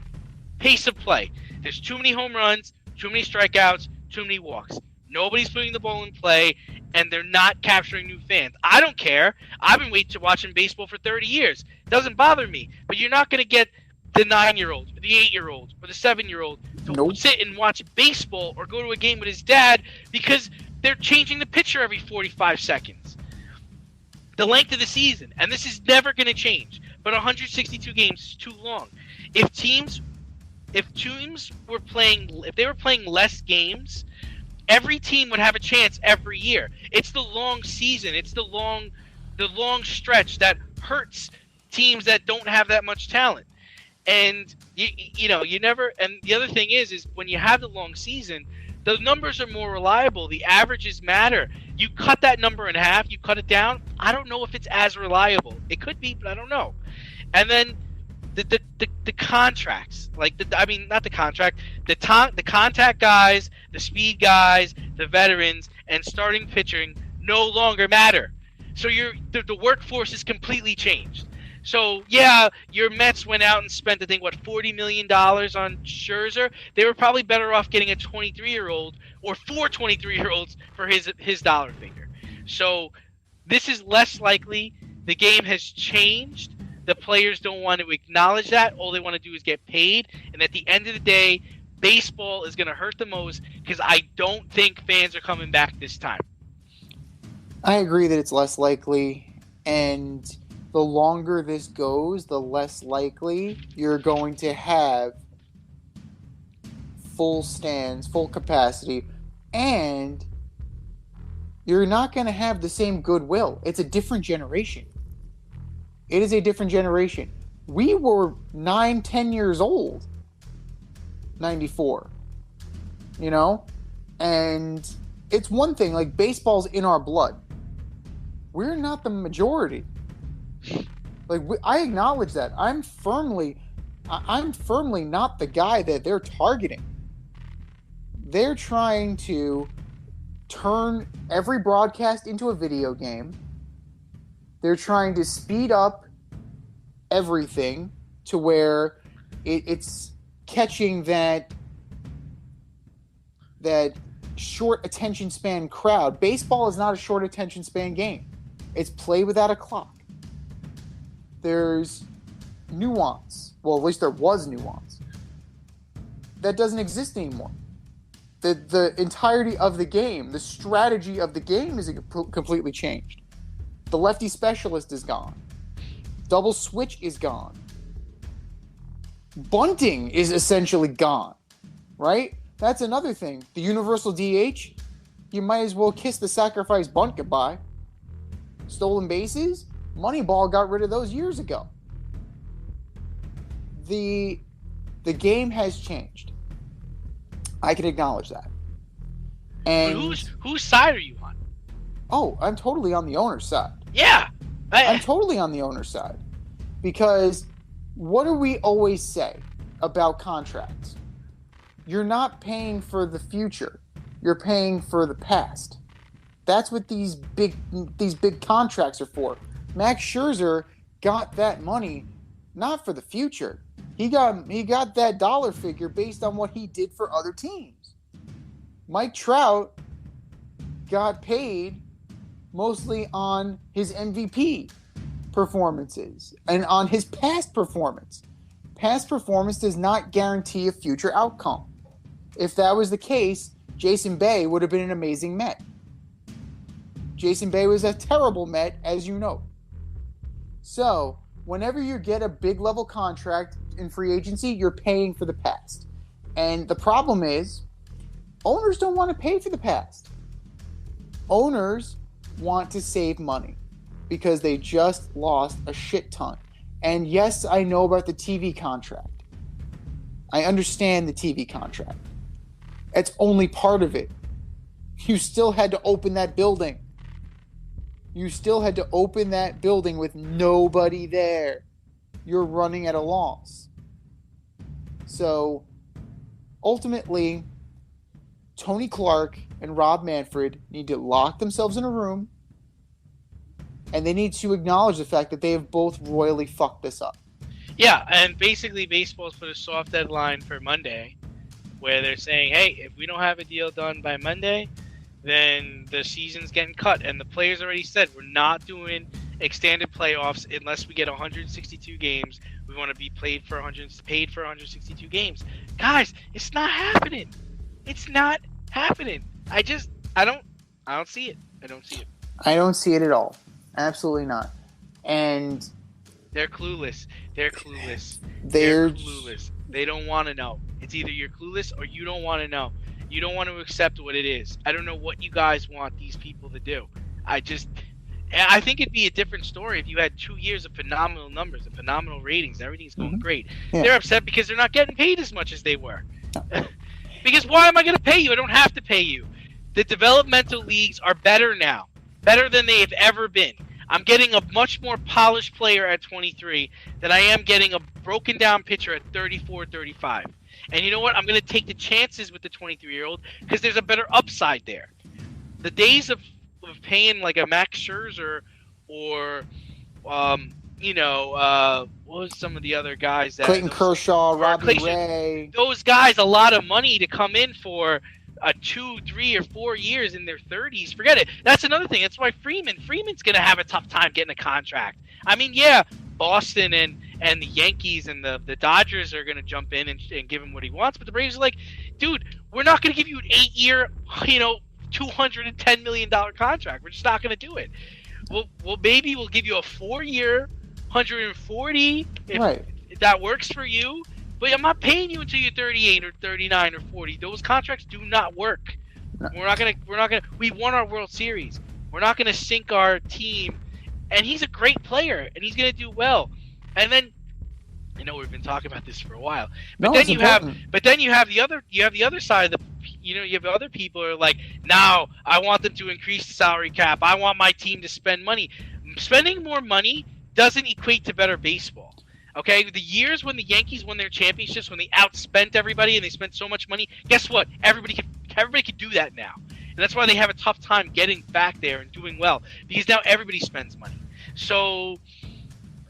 Pace of play. There's too many home runs, too many strikeouts, too many walks. Nobody's putting the ball in play, and they're not capturing new fans. I don't care. I've been watching baseball for 30 years. It doesn't bother me. But you're not going to get the 9-year-old, or the 8-year-old, or the 7-year-old to sit and watch baseball or go to a game with his dad because they're changing the pitcher every 45 seconds. The length of the season, and this is never going to change. But 162 games is too long. If teams were playing less games, every team would have a chance every year. It's the long season. It's the long stretch that hurts teams that don't have that much talent. And you never. And the other thing is when you have the long season, the numbers are more reliable. The averages matter. You cut that number in half. You cut it down. I don't know if it's as reliable. It could be, but I don't know. And then the contracts, not the contract, the contact guys, the speed guys, the veterans, and starting pitching no longer matter. So the workforce is completely changed. So yeah, your Mets went out and spent $40 million on Scherzer. They were probably better off getting a 23-year-old or 4 23-year-olds for his dollar figure. So this is less likely. The game has changed. The players don't want to acknowledge that. All they want to do is get paid. And at the end of the day, baseball is going to hurt the most because I don't think fans are coming back this time. I agree that it's less likely, and the longer this goes, the less likely you're going to have full stands, full capacity, and you're not going to have the same goodwill. It's a different generation. It is a different generation. We were 9, 10 years old, 94, you know? And it's one thing, like baseball's in our blood. We're not the majority. Like, I acknowledge that. I'm firmly not the guy that they're targeting. They're trying to turn every broadcast into a video game. They're trying to speed up everything to where it's catching that short attention span crowd. Baseball is not a short attention span game. It's play without a clock. There's nuance. Well, at least there was nuance. That doesn't exist anymore. The entirety of the game, the strategy of the game is completely changed. The lefty specialist is gone. Double switch is gone. Bunting is essentially gone, right? That's another thing. The universal DH, you might as well kiss the sacrifice bunt goodbye. Stolen bases, Moneyball got rid of those years ago. The game has changed. I can acknowledge that. And whose side are you on? Oh, I'm totally on the owner's side. Yeah. I'm totally on the owner's side. Because what do we always say about contracts? You're not paying for the future. You're paying for the past. That's what these big contracts are for. Max Scherzer got that money not for the future. He got that dollar figure based on what he did for other teams. Mike Trout got paid mostly on his MVP performances and on his past performance. Past performance does not guarantee a future outcome. If that was the case, Jason Bay would have been an amazing Met. Jason Bay was a terrible Met, as you know. So, whenever you get a big level contract in free agency, you're paying for the past. And the problem is, owners don't want to pay for the past. Owners want to save money because they just lost a shit ton. And yes, I know about the TV contract. I understand the TV contract. It's only part of it. You still had to open that building. You still had to open that building with nobody there. You're running at a loss. So, ultimately, Tony Clark and Rob Manfred need to lock themselves in a room, and they need to acknowledge the fact that they have both royally fucked this up. Yeah, and basically baseball's put a soft deadline for Monday where they're saying, hey, if we don't have a deal done by Monday, then the season's getting cut. And the players already said, we're not doing extended playoffs unless we get 162 games. We want to be paid for 162 games. Guys, it's not happening. It's not happening. I don't see it. I don't see it. I don't see it at all. Absolutely not. And they're clueless. They're clueless. They're clueless. They don't want to know. It's either you're clueless or you don't want to know. You don't want to accept what it is. I don't know what you guys want these people to do. I think it'd be a different story if you had 2 years of phenomenal numbers and phenomenal ratings. Everything's going great. Yeah. They're upset because they're not getting paid as much as they were. Because why am I going to pay you? I don't have to pay you. The developmental leagues are better now. Better than they have ever been. I'm getting a much more polished player at 23 than I am getting a broken down pitcher at 34, 35. And you know what? I'm going to take the chances with the 23-year-old because there's a better upside there. The days of paying like a Max Scherzer or, what was some of the other guys? Clayton Kershaw, Robbie Ray. Those guys, a lot of money to come in for 2, 3, or 4 years in their 30s. Forget it. That's another thing. That's why Freeman's going to have a tough time getting a contract. I mean, yeah, Boston and the Yankees and the Dodgers are going to jump in and give him what he wants. But the Braves are like, dude, we're not going to give you an 8-year, $210 million contract. We're just not going to do it. Well, maybe we'll give you a 4-year, 140 if that works for you. But I'm not paying you until you're 38 or 39 or 40. Those contracts do not work. No. We won our World Series. We're not gonna sink our team. And he's a great player, and he's gonna do well. And then, I know we've been talking about this for a while, but then you have the other side of the, you have other people who are like, now I want them to increase the salary cap. I want my team to spend money. Spending more money doesn't equate to better baseball. Okay, the years when the Yankees won their championships, when they outspent everybody and they spent so much money, guess what? Everybody can do that now, and that's why they have a tough time getting back there and doing well, because now everybody spends money. So,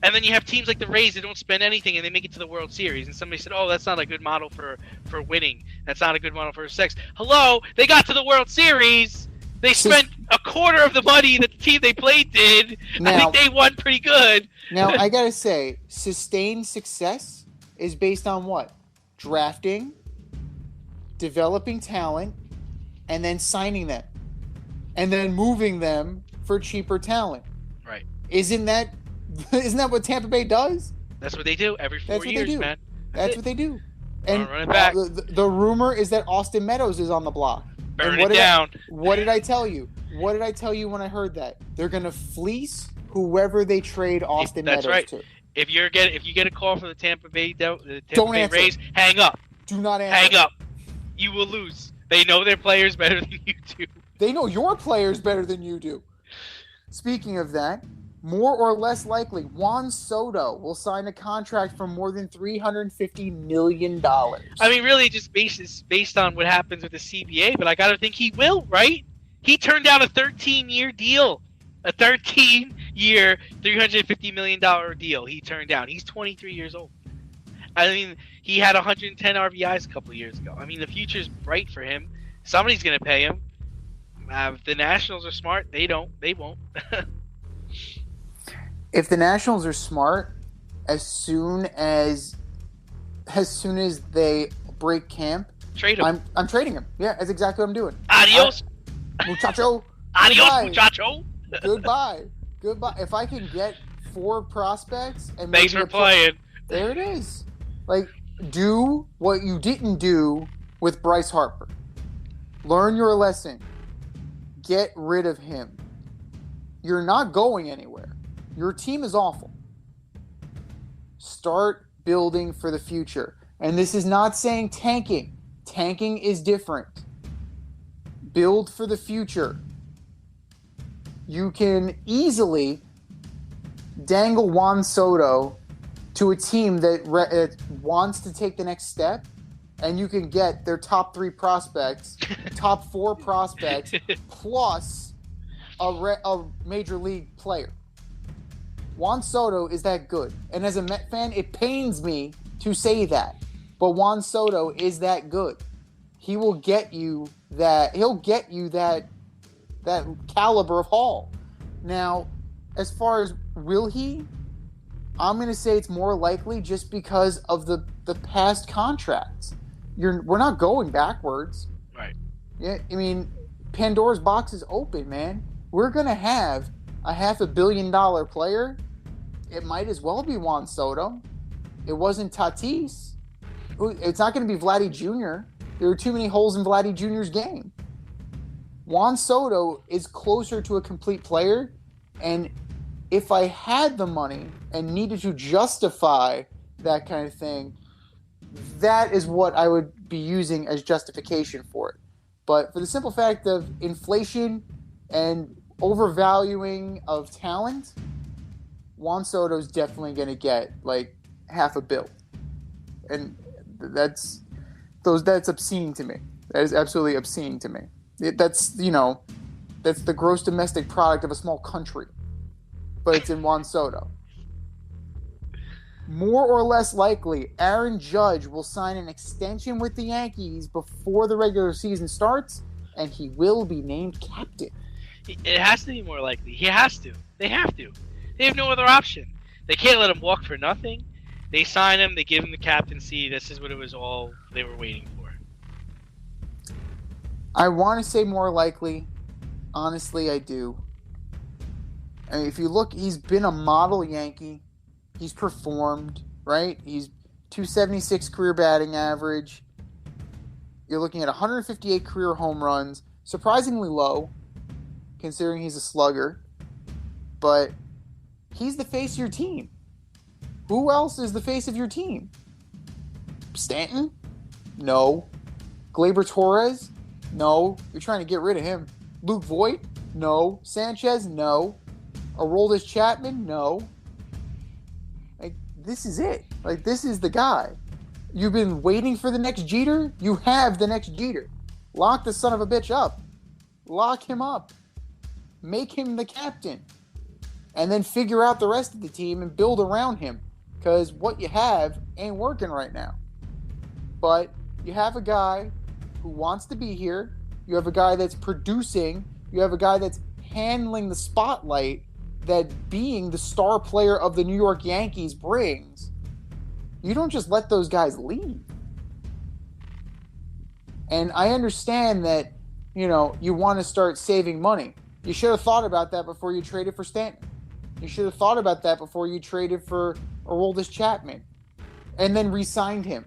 and then you have teams like the Rays that don't spend anything and they make it to the World Series, and somebody said, "Oh, that's not a good model for winning. That's not a good model for success." Hello, they got to the World Series. They spent a quarter of the money that the team they played did. I think they won pretty good. Now, I gotta say, sustained success is based on what? Drafting, developing talent, and then signing them. And then moving them for cheaper talent. Right. Isn't that what Tampa Bay does? That's what they do every 4 years, man. That's what they do. And run it back. The rumor is that Austin Meadows is on the block. Burn it down. What did I tell you? What did I tell you when I heard that? They're gonna fleece whoever they trade Austin Meadows to. If you get a call from the Tampa Bay Don't answer. Rays, hang up. Do not answer. Hang up. You will lose. They know their players better than you do. They know your players better than you do. Speaking of that, more or less likely, Juan Soto will sign a contract for more than $350 million. I mean, really, just based on what happens with the CBA, but I got to think he will, right? He turned down a 13-year deal. A 13-year, $350 million deal he turned down. He's 23 years old. I mean, he had 110 RBIs a couple of years ago. I mean, the future's bright for him. Somebody's going to pay him. If the Nationals are smart, they won't. If the Nationals are smart, as soon as they break camp, trade him. I'm trading him. Yeah, that's exactly what I'm doing. Adios, muchacho. Adios, Goodbye. muchacho. Goodbye. If I can get 4 prospects and thanks for playing. There it is. Like, do what you didn't do with Bryce Harper. Learn your lesson. Get rid of him. You're not going anywhere. Your team is awful. Start building for the future. And this is not saying tanking. Tanking is different. Build for the future. You can easily dangle Juan Soto to a team that wants to take the next step, and you can get their top 3 prospects, top 4 prospects, plus a major league player. Juan Soto is that good. And as a Met fan, it pains me to say that. But Juan Soto is that good. He will get you that. He'll get you that caliber of haul. Now, as far as will he, I'm going to say it's more likely just because of the past contracts. We're not going backwards. Right. Yeah, I mean, Pandora's box is open, man. We're going to have a $500 million player. It might as well be Juan Soto. It wasn't Tatis. It's not going to be Vladdy Jr. There are too many holes in Vladdy Jr.'s game. Juan Soto is closer to a complete player, and if I had the money and needed to justify that kind of thing, that is what I would be using as justification for it. But for the simple fact of inflation and overvaluing of talent, Juan Soto's definitely going to get like $500 million. And that's obscene to me. That is absolutely obscene to me. That's the gross domestic product of a small country. But it's in Juan Soto. More or less likely, Aaron Judge will sign an extension with the Yankees before the regular season starts, and he will be named captain. It has to be more likely. He has to. They have to. They have no other option. They can't let him walk for nothing. They sign him. They give him the captaincy. This is what it was all they were waiting for. I want to say more likely. Honestly, I do. I mean, if you look, he's been a model Yankee. He's performed, right? He's 276 career batting average. You're looking at 158 career home runs. Surprisingly low, considering he's a slugger. But he's the face of your team. Who else is the face of your team? Stanton? No. Gleyber Torres? No. You're trying to get rid of him. Luke Voigt? No. Sanchez? No. Aroldis Chapman? No. Like, this is it. Like, this is the guy. You've been waiting for the next Jeter? You have the next Jeter. Lock the son of a bitch up. Lock him up. Make him the captain. And then figure out the rest of the team and build around him. Because what you have ain't working right now. But you have a guy who wants to be here. You have a guy that's producing. You have a guy that's handling the spotlight that being the star player of the New York Yankees brings. You don't just let those guys leave. And I understand that, you want to start saving money. You should have thought about that before you traded for Stanton. You should have thought about that before you traded for Aroldis Chapman and then re-signed him.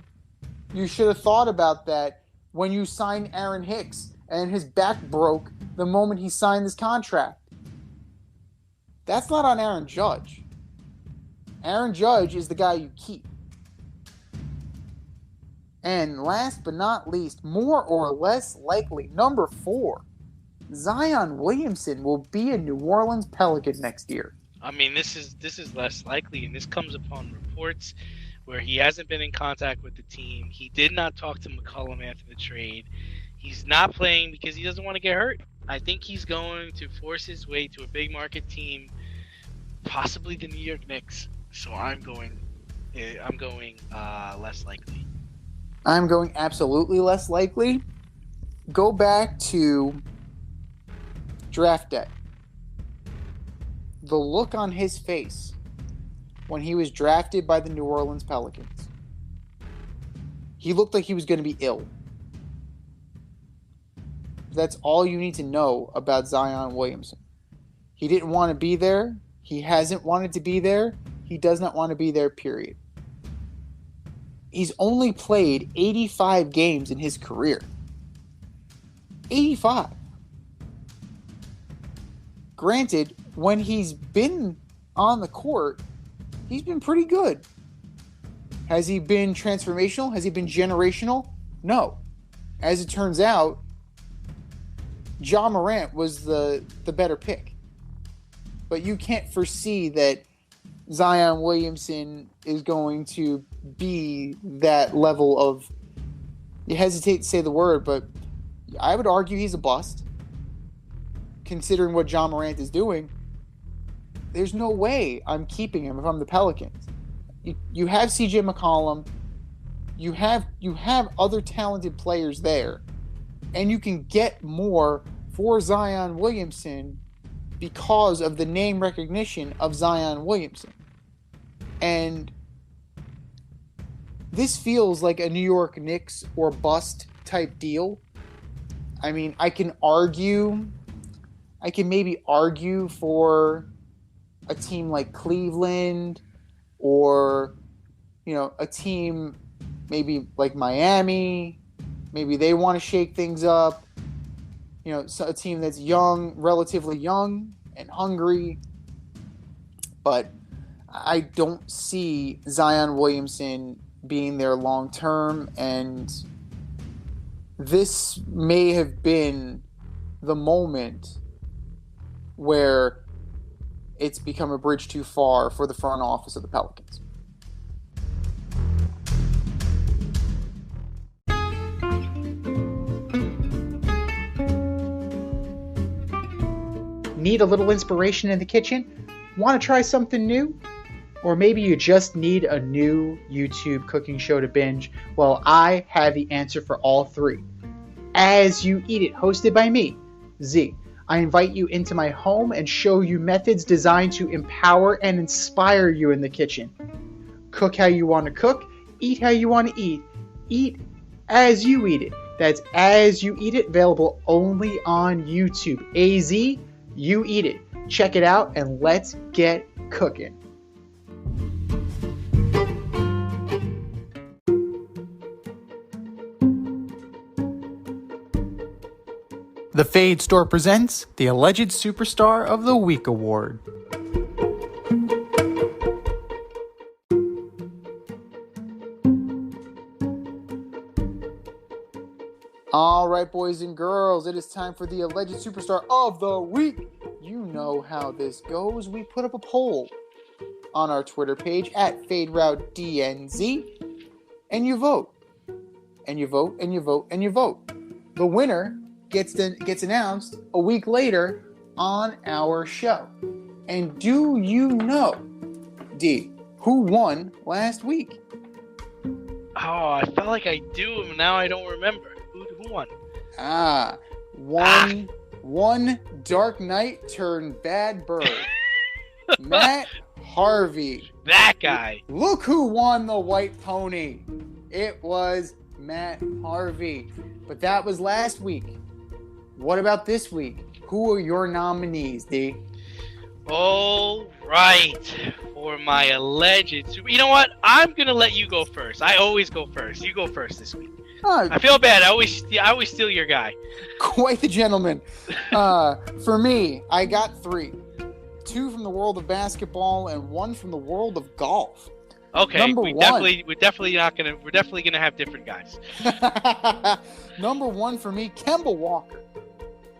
You should have thought about that when you signed Aaron Hicks and his back broke the moment he signed this contract. That's not on Aaron Judge. Aaron Judge is the guy you keep. And last but not least, more or less likely, number 4, Zion Williamson will be a New Orleans Pelican next year. I mean, this is less likely, and this comes upon reports where he hasn't been in contact with the team. He did not talk to McCollum after the trade. He's not playing because he doesn't want to get hurt. I think he's going to force his way to a big market team, possibly the New York Knicks. So I'm going less likely. I'm going absolutely less likely. Go back to draft day. The look on his face when he was drafted by the New Orleans Pelicans. He looked like he was going to be ill. That's all you need to know about Zion Williamson. He didn't want to be there. He hasn't wanted to be there. He does not want to be there, period. He's only played 85 games in his career. 85. Granted, when he's been on the court, he's been pretty good. Has he been transformational? Has he been generational? No. As it turns out, Ja Morant was the better pick. But you can't foresee that Zion Williamson is going to be that level of... You hesitate to say the word, but I would argue he's a bust. Considering what Ja Morant is doing, there's no way I'm keeping him if I'm the Pelicans. You have CJ McCollum. You have other talented players there. And you can get more for Zion Williamson because of the name recognition of Zion Williamson. And this feels like a New York Knicks or bust type deal. I mean, I can maybe argue for a team like Cleveland or, a team maybe like Miami. Maybe they want to shake things up. A team that's young, relatively young and hungry. But I don't see Zion Williamson being there long term. And this may have been the moment where it's become a bridge too far for the front office of the Pelicans. Need a little inspiration in the kitchen? Want to try something new? Or maybe you just need a new YouTube cooking show to binge? Well, I have the answer for all three. As You Eat It, hosted by me, Z. I invite you into my home and show you methods designed to empower and inspire you in the kitchen. Cook how you want to cook, eat how you want to eat as you eat it. That's As You Eat It, available only on YouTube. AZ, You Eat It. Check it out and let's get cooking. The Fade Store presents the Alleged Superstar of the Week Award. All right, boys and girls, it is time for the Alleged Superstar of the Week. You know how this goes. We put up a poll on our Twitter page at FadeRouteDNZ, and you vote. And you vote, and you vote, and you vote. The winner gets announced a week later on our show. And do you know, D, who won last week? Oh, I felt like I do, and now I don't remember. Who won? One Dark Knight turned bad bird. Matt Harvey. That guy. Look who won the white pony. It was Matt Harvey. But that was last week. What about this week? Who are your nominees, D? All right. For my alleged super... You know what? I'm going to let you go first. I always go first. You go first this week. I feel bad. I always steal your guy. Quite the gentleman. For me, I got 3. 2 from the world of basketball and 1 from the world of golf. Okay, we're definitely gonna have different guys. Number 1 for me, Kemba Walker,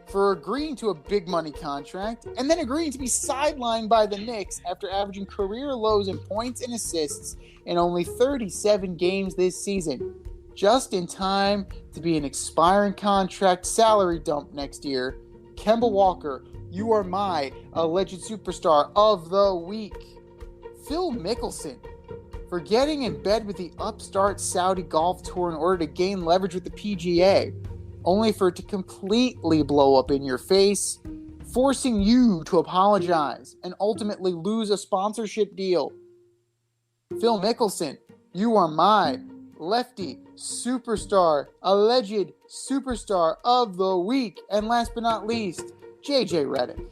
for agreeing to a big money contract and then agreeing to be sidelined by the Knicks after averaging career lows in points and assists in only 37 games this season, just in time to be an expiring contract salary dump next year. Kemba Walker, you are my alleged superstar of the week. Phil Mickelson, for getting in bed with the upstart Saudi golf tour in order to gain leverage with the PGA, only for it to completely blow up in your face, forcing you to apologize and ultimately lose a sponsorship deal. Phil Mickelson, you are my lefty superstar, alleged superstar of the week. And last but not least, JJ Redick,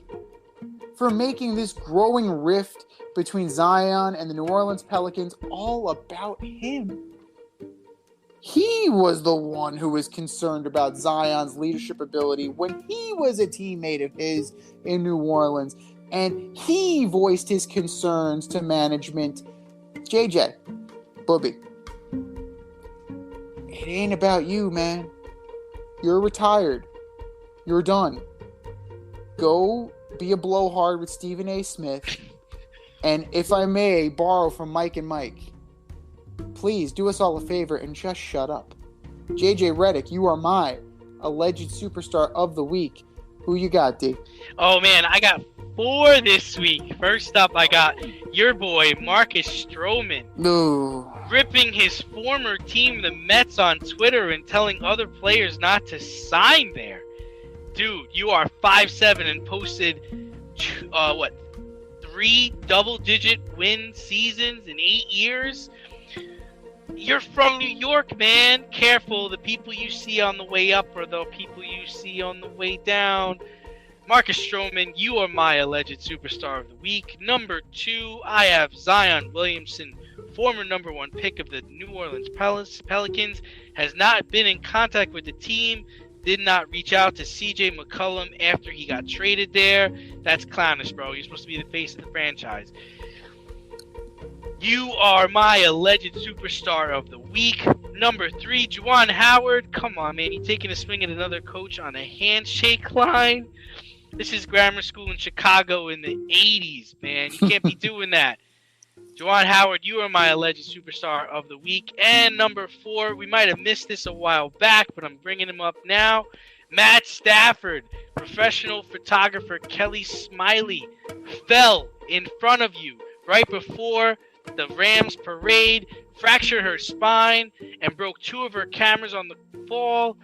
for making this growing rift between Zion and the New Orleans Pelicans all about him. He was the one who was concerned about Zion's leadership ability when he was a teammate of his in New Orleans, and he voiced his concerns to management. JJ, Booby, it ain't about you, man. You're retired. You're done. Go be a blowhard with Stephen A. Smith. And if I may borrow from Mike and Mike, please do us all a favor and just shut up. JJ Redick, you are my alleged superstar of the week. Who you got, D? Oh, man, I got 4 this week. First up, I got your boy, Marcus Stroman. No. Ripping his former team, the Mets, on Twitter and telling other players not to sign there. Dude, you are 5'7" and posted, 3 double-digit win seasons in 8 years? You're from New York, man. Careful. The people you see on the way up are the people you see on the way down. Marcus Stroman, you are my alleged superstar of the week. Number 2, I have Zion Williamson, former number 1 pick of the New Orleans Pelicans, has not been in contact with the team, did not reach out to CJ McCollum after he got traded there. That's clownish, bro. You're supposed to be the face of the franchise. You are my alleged superstar of the week. Number 3, Juwan Howard. Come on, man. You're taking a swing at another coach on a handshake line? This is grammar school in Chicago in the 80s, man. You can't be doing that. Juwan Howard, you are my alleged superstar of the week. And number 4, we might have missed this a while back, but I'm bringing him up now. Matt Stafford, professional photographer Kelly Smiley, fell in front of you right before the Rams parade, fractured her spine, and broke 2 of her cameras on the fall.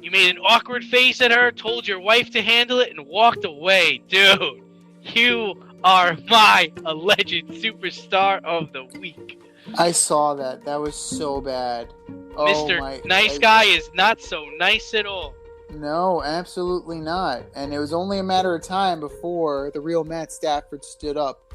You made an awkward face at her, told your wife to handle it, and walked away. Dude, you are my alleged superstar of the week. I saw that. That was so bad. Oh Mr. my! Nice Guy is not so nice at all. No, absolutely not. And it was only a matter of time before the real Matt Stafford stood up,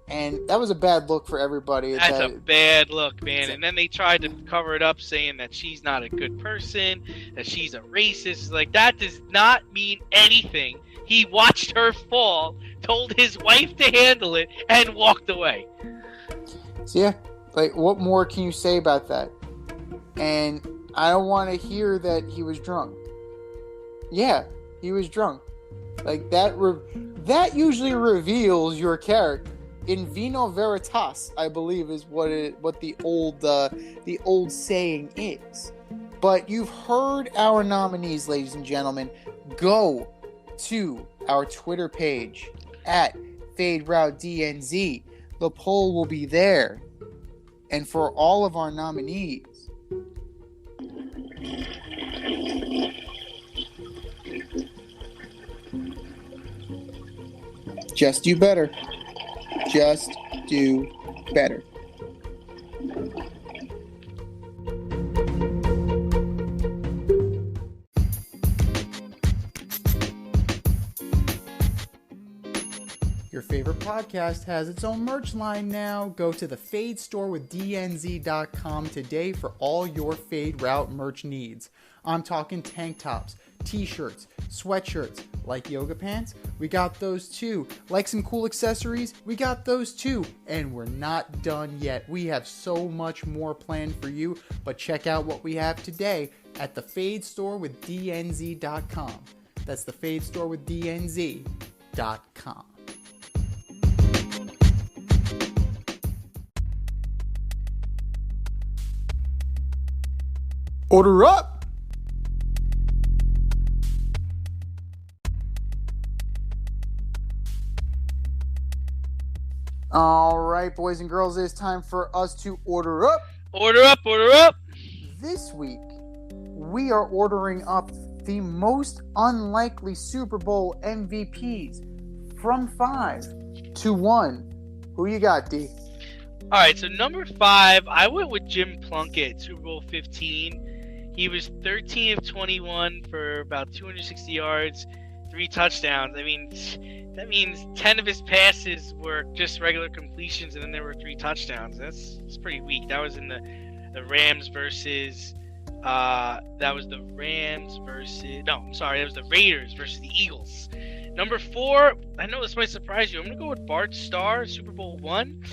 and that was a bad look for everybody. That's a bad look, man. And then they tried to cover it up, saying that she's not a good person, that she's a racist. Like, that does not mean anything. He watched her fall, told his wife to handle it, and walked away. So yeah, like, what more can you say about that? And I don't want to hear that he was drunk. Yeah, he was drunk. Like, that usually reveals your character. In vino veritas, I believe, is what the old saying is. But you've heard our nominees, ladies and gentlemen. Go to our Twitter page at FadeRouteDNZ. The poll will be there. And for all of our nominees, just do better. Just do better. Your favorite podcast has its own merch line now. Go to the Fade Store with DNZ.com today for all your Fade Route merch needs. I'm talking tank tops, t-shirts, sweatshirts. Like yoga pants? We got those too. Like some cool accessories? We got those too. And we're not done yet. We have so much more planned for you, but check out what we have today at the Fade Store with DNZ.com. That's the Fade Store with DNZ.com. Order up! All right, boys and girls, it's time for us to order up. Order up, order up. This week, we are ordering up the most unlikely Super Bowl MVPs from 5 to 1. Who you got, D? All right, so number 5, I went with Jim Plunkett, Super Bowl 15. He was 13 of 21 for about 260 yards, 3 touchdowns. I mean, that means 10 of his passes were just regular completions, and then there were 3 touchdowns. That's pretty weak. That was in the Rams versus that was the Raiders versus the Eagles. Number 4, I know this might surprise you. I'm gonna go with Bart Starr, Super Bowl 1.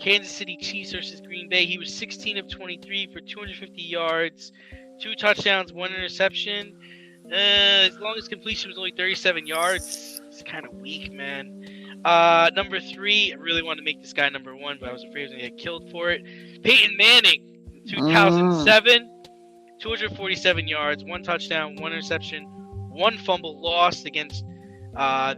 Kansas City Chiefs versus Green Bay. He was 16 of 23 for 250 yards, 2 touchdowns, 1 interception. As long as completion was only 37 yards, it's kind of weak, man. Number 3, I really wanted to make this guy number 1, but I was afraid he was going to get killed for it. Peyton Manning, 2007, 247 yards, 1 touchdown, 1 interception, 1 fumble lost against.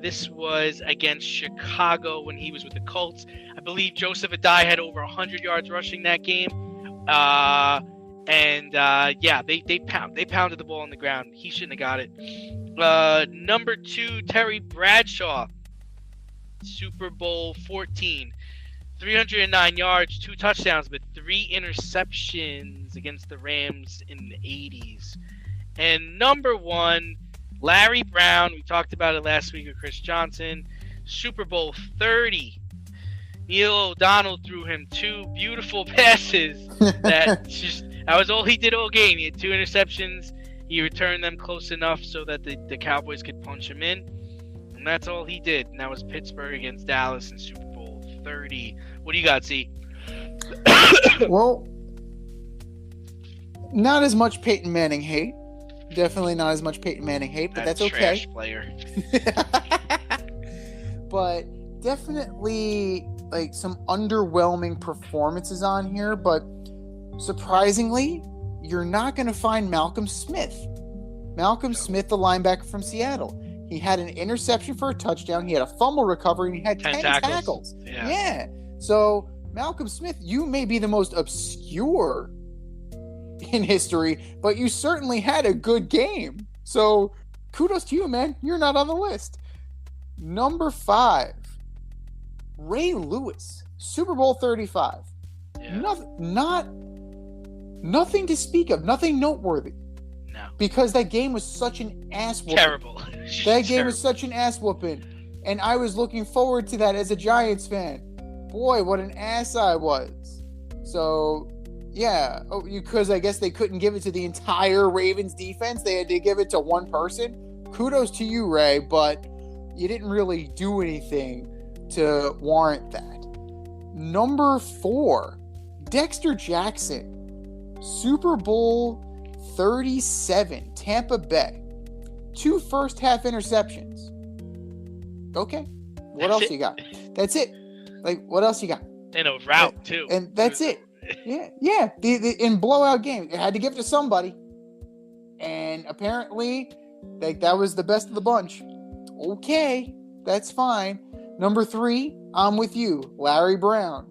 This was against Chicago when he was with the Colts. I believe Joseph Adai had over 100 yards rushing that game. They pounded the ball on the ground. He shouldn't have got it. Number 2, Terry Bradshaw, Super Bowl 14, 309 yards, 2 touchdowns, but 3 interceptions against the Rams in the 80s. And number 1, Larry Brown. We talked about it last week with Chris Johnson. Super Bowl 30. Neil O'Donnell threw him 2 beautiful passes that was all he did all game. He had 2 interceptions. He returned them close enough so that the Cowboys could punch him in. And that's all he did. And that was Pittsburgh against Dallas in Super Bowl 30. What do you got, C? Well, not as much Peyton Manning hate. Definitely not as much Peyton Manning hate, but that's okay. Trash player. But definitely like some underwhelming performances on here, but surprisingly, you're not going to find Malcolm Smith. Smith, the linebacker from Seattle. He had an interception for a touchdown. He had a fumble recovery, and he had 10 tackles. Yeah. So, Malcolm Smith, you may be the most obscure in history, but you certainly had a good game. So, kudos to you, man. You're not on the list. Number 5, Ray Lewis, Super Bowl 35. Yeah. Not Nothing to speak of. Nothing noteworthy. No. Because that game was such an ass whooping. Terrible. That game was such an ass whooping. And I was looking forward to that as a Giants fan. Boy, what an ass I was. So, yeah. Because I guess they couldn't give it to the entire Ravens defense. They had to give it to one person. Kudos to you, Ray, but you didn't really do anything to warrant that. Number 4, Dexter Jackson, Super Bowl 37, Tampa Bay. 2 first-half interceptions. Okay. What else you got? That's it. Like, what else you got? And a route, too. And that's it. Yeah. In blowout game, you had to give it to somebody. And apparently, that was the best of the bunch. Okay, that's fine. Number 3, I'm with you. Larry Brown,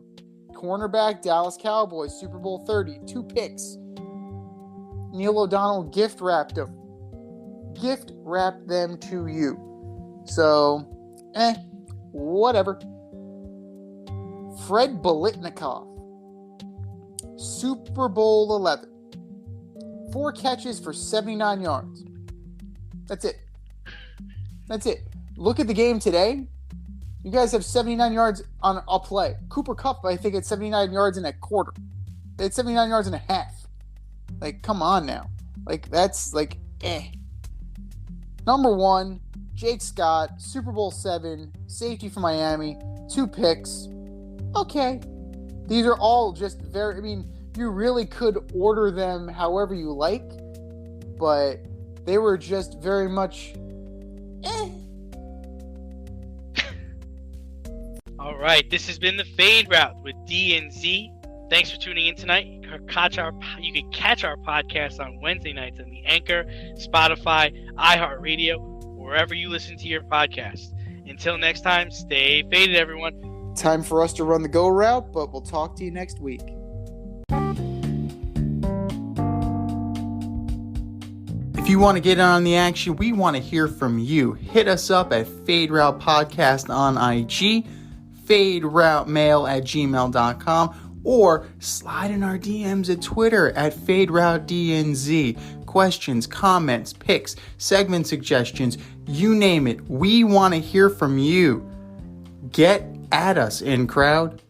cornerback, Dallas Cowboys, Super Bowl 30, 2 picks. Neil O'Donnell gift wrapped them to you. So, whatever. Fred Biletnikoff, Super Bowl 11, 4 catches for 79 yards. That's it. Look at the game today. You guys have 79 yards on a play. Cooper Kupp, I think, had 79 yards in a quarter. They had 79 yards and a half. Like, come on now. Like, that's like, Number 1, Jake Scott, Super Bowl 7, safety for Miami, 2 picks. Okay. These are all just you really could order them however you like, but they were just very much All right, this has been the Fade Route with D and Z. Thanks for tuning in tonight. You can catch our podcast on Wednesday nights on the Anchor, Spotify, iHeartRadio, wherever you listen to your podcast. Until next time, stay faded, everyone. Time for us to run the go route, but we'll talk to you next week. If you want to get in on the action, we want to hear from you. Hit us up at Fade Route Podcast on IG, faderoutemail@gmail.com, or slide in our DMs at Twitter at FadeRouteDNZ. Questions, comments, picks, segment suggestions, you name it. We want to hear from you. Get at us, in crowd.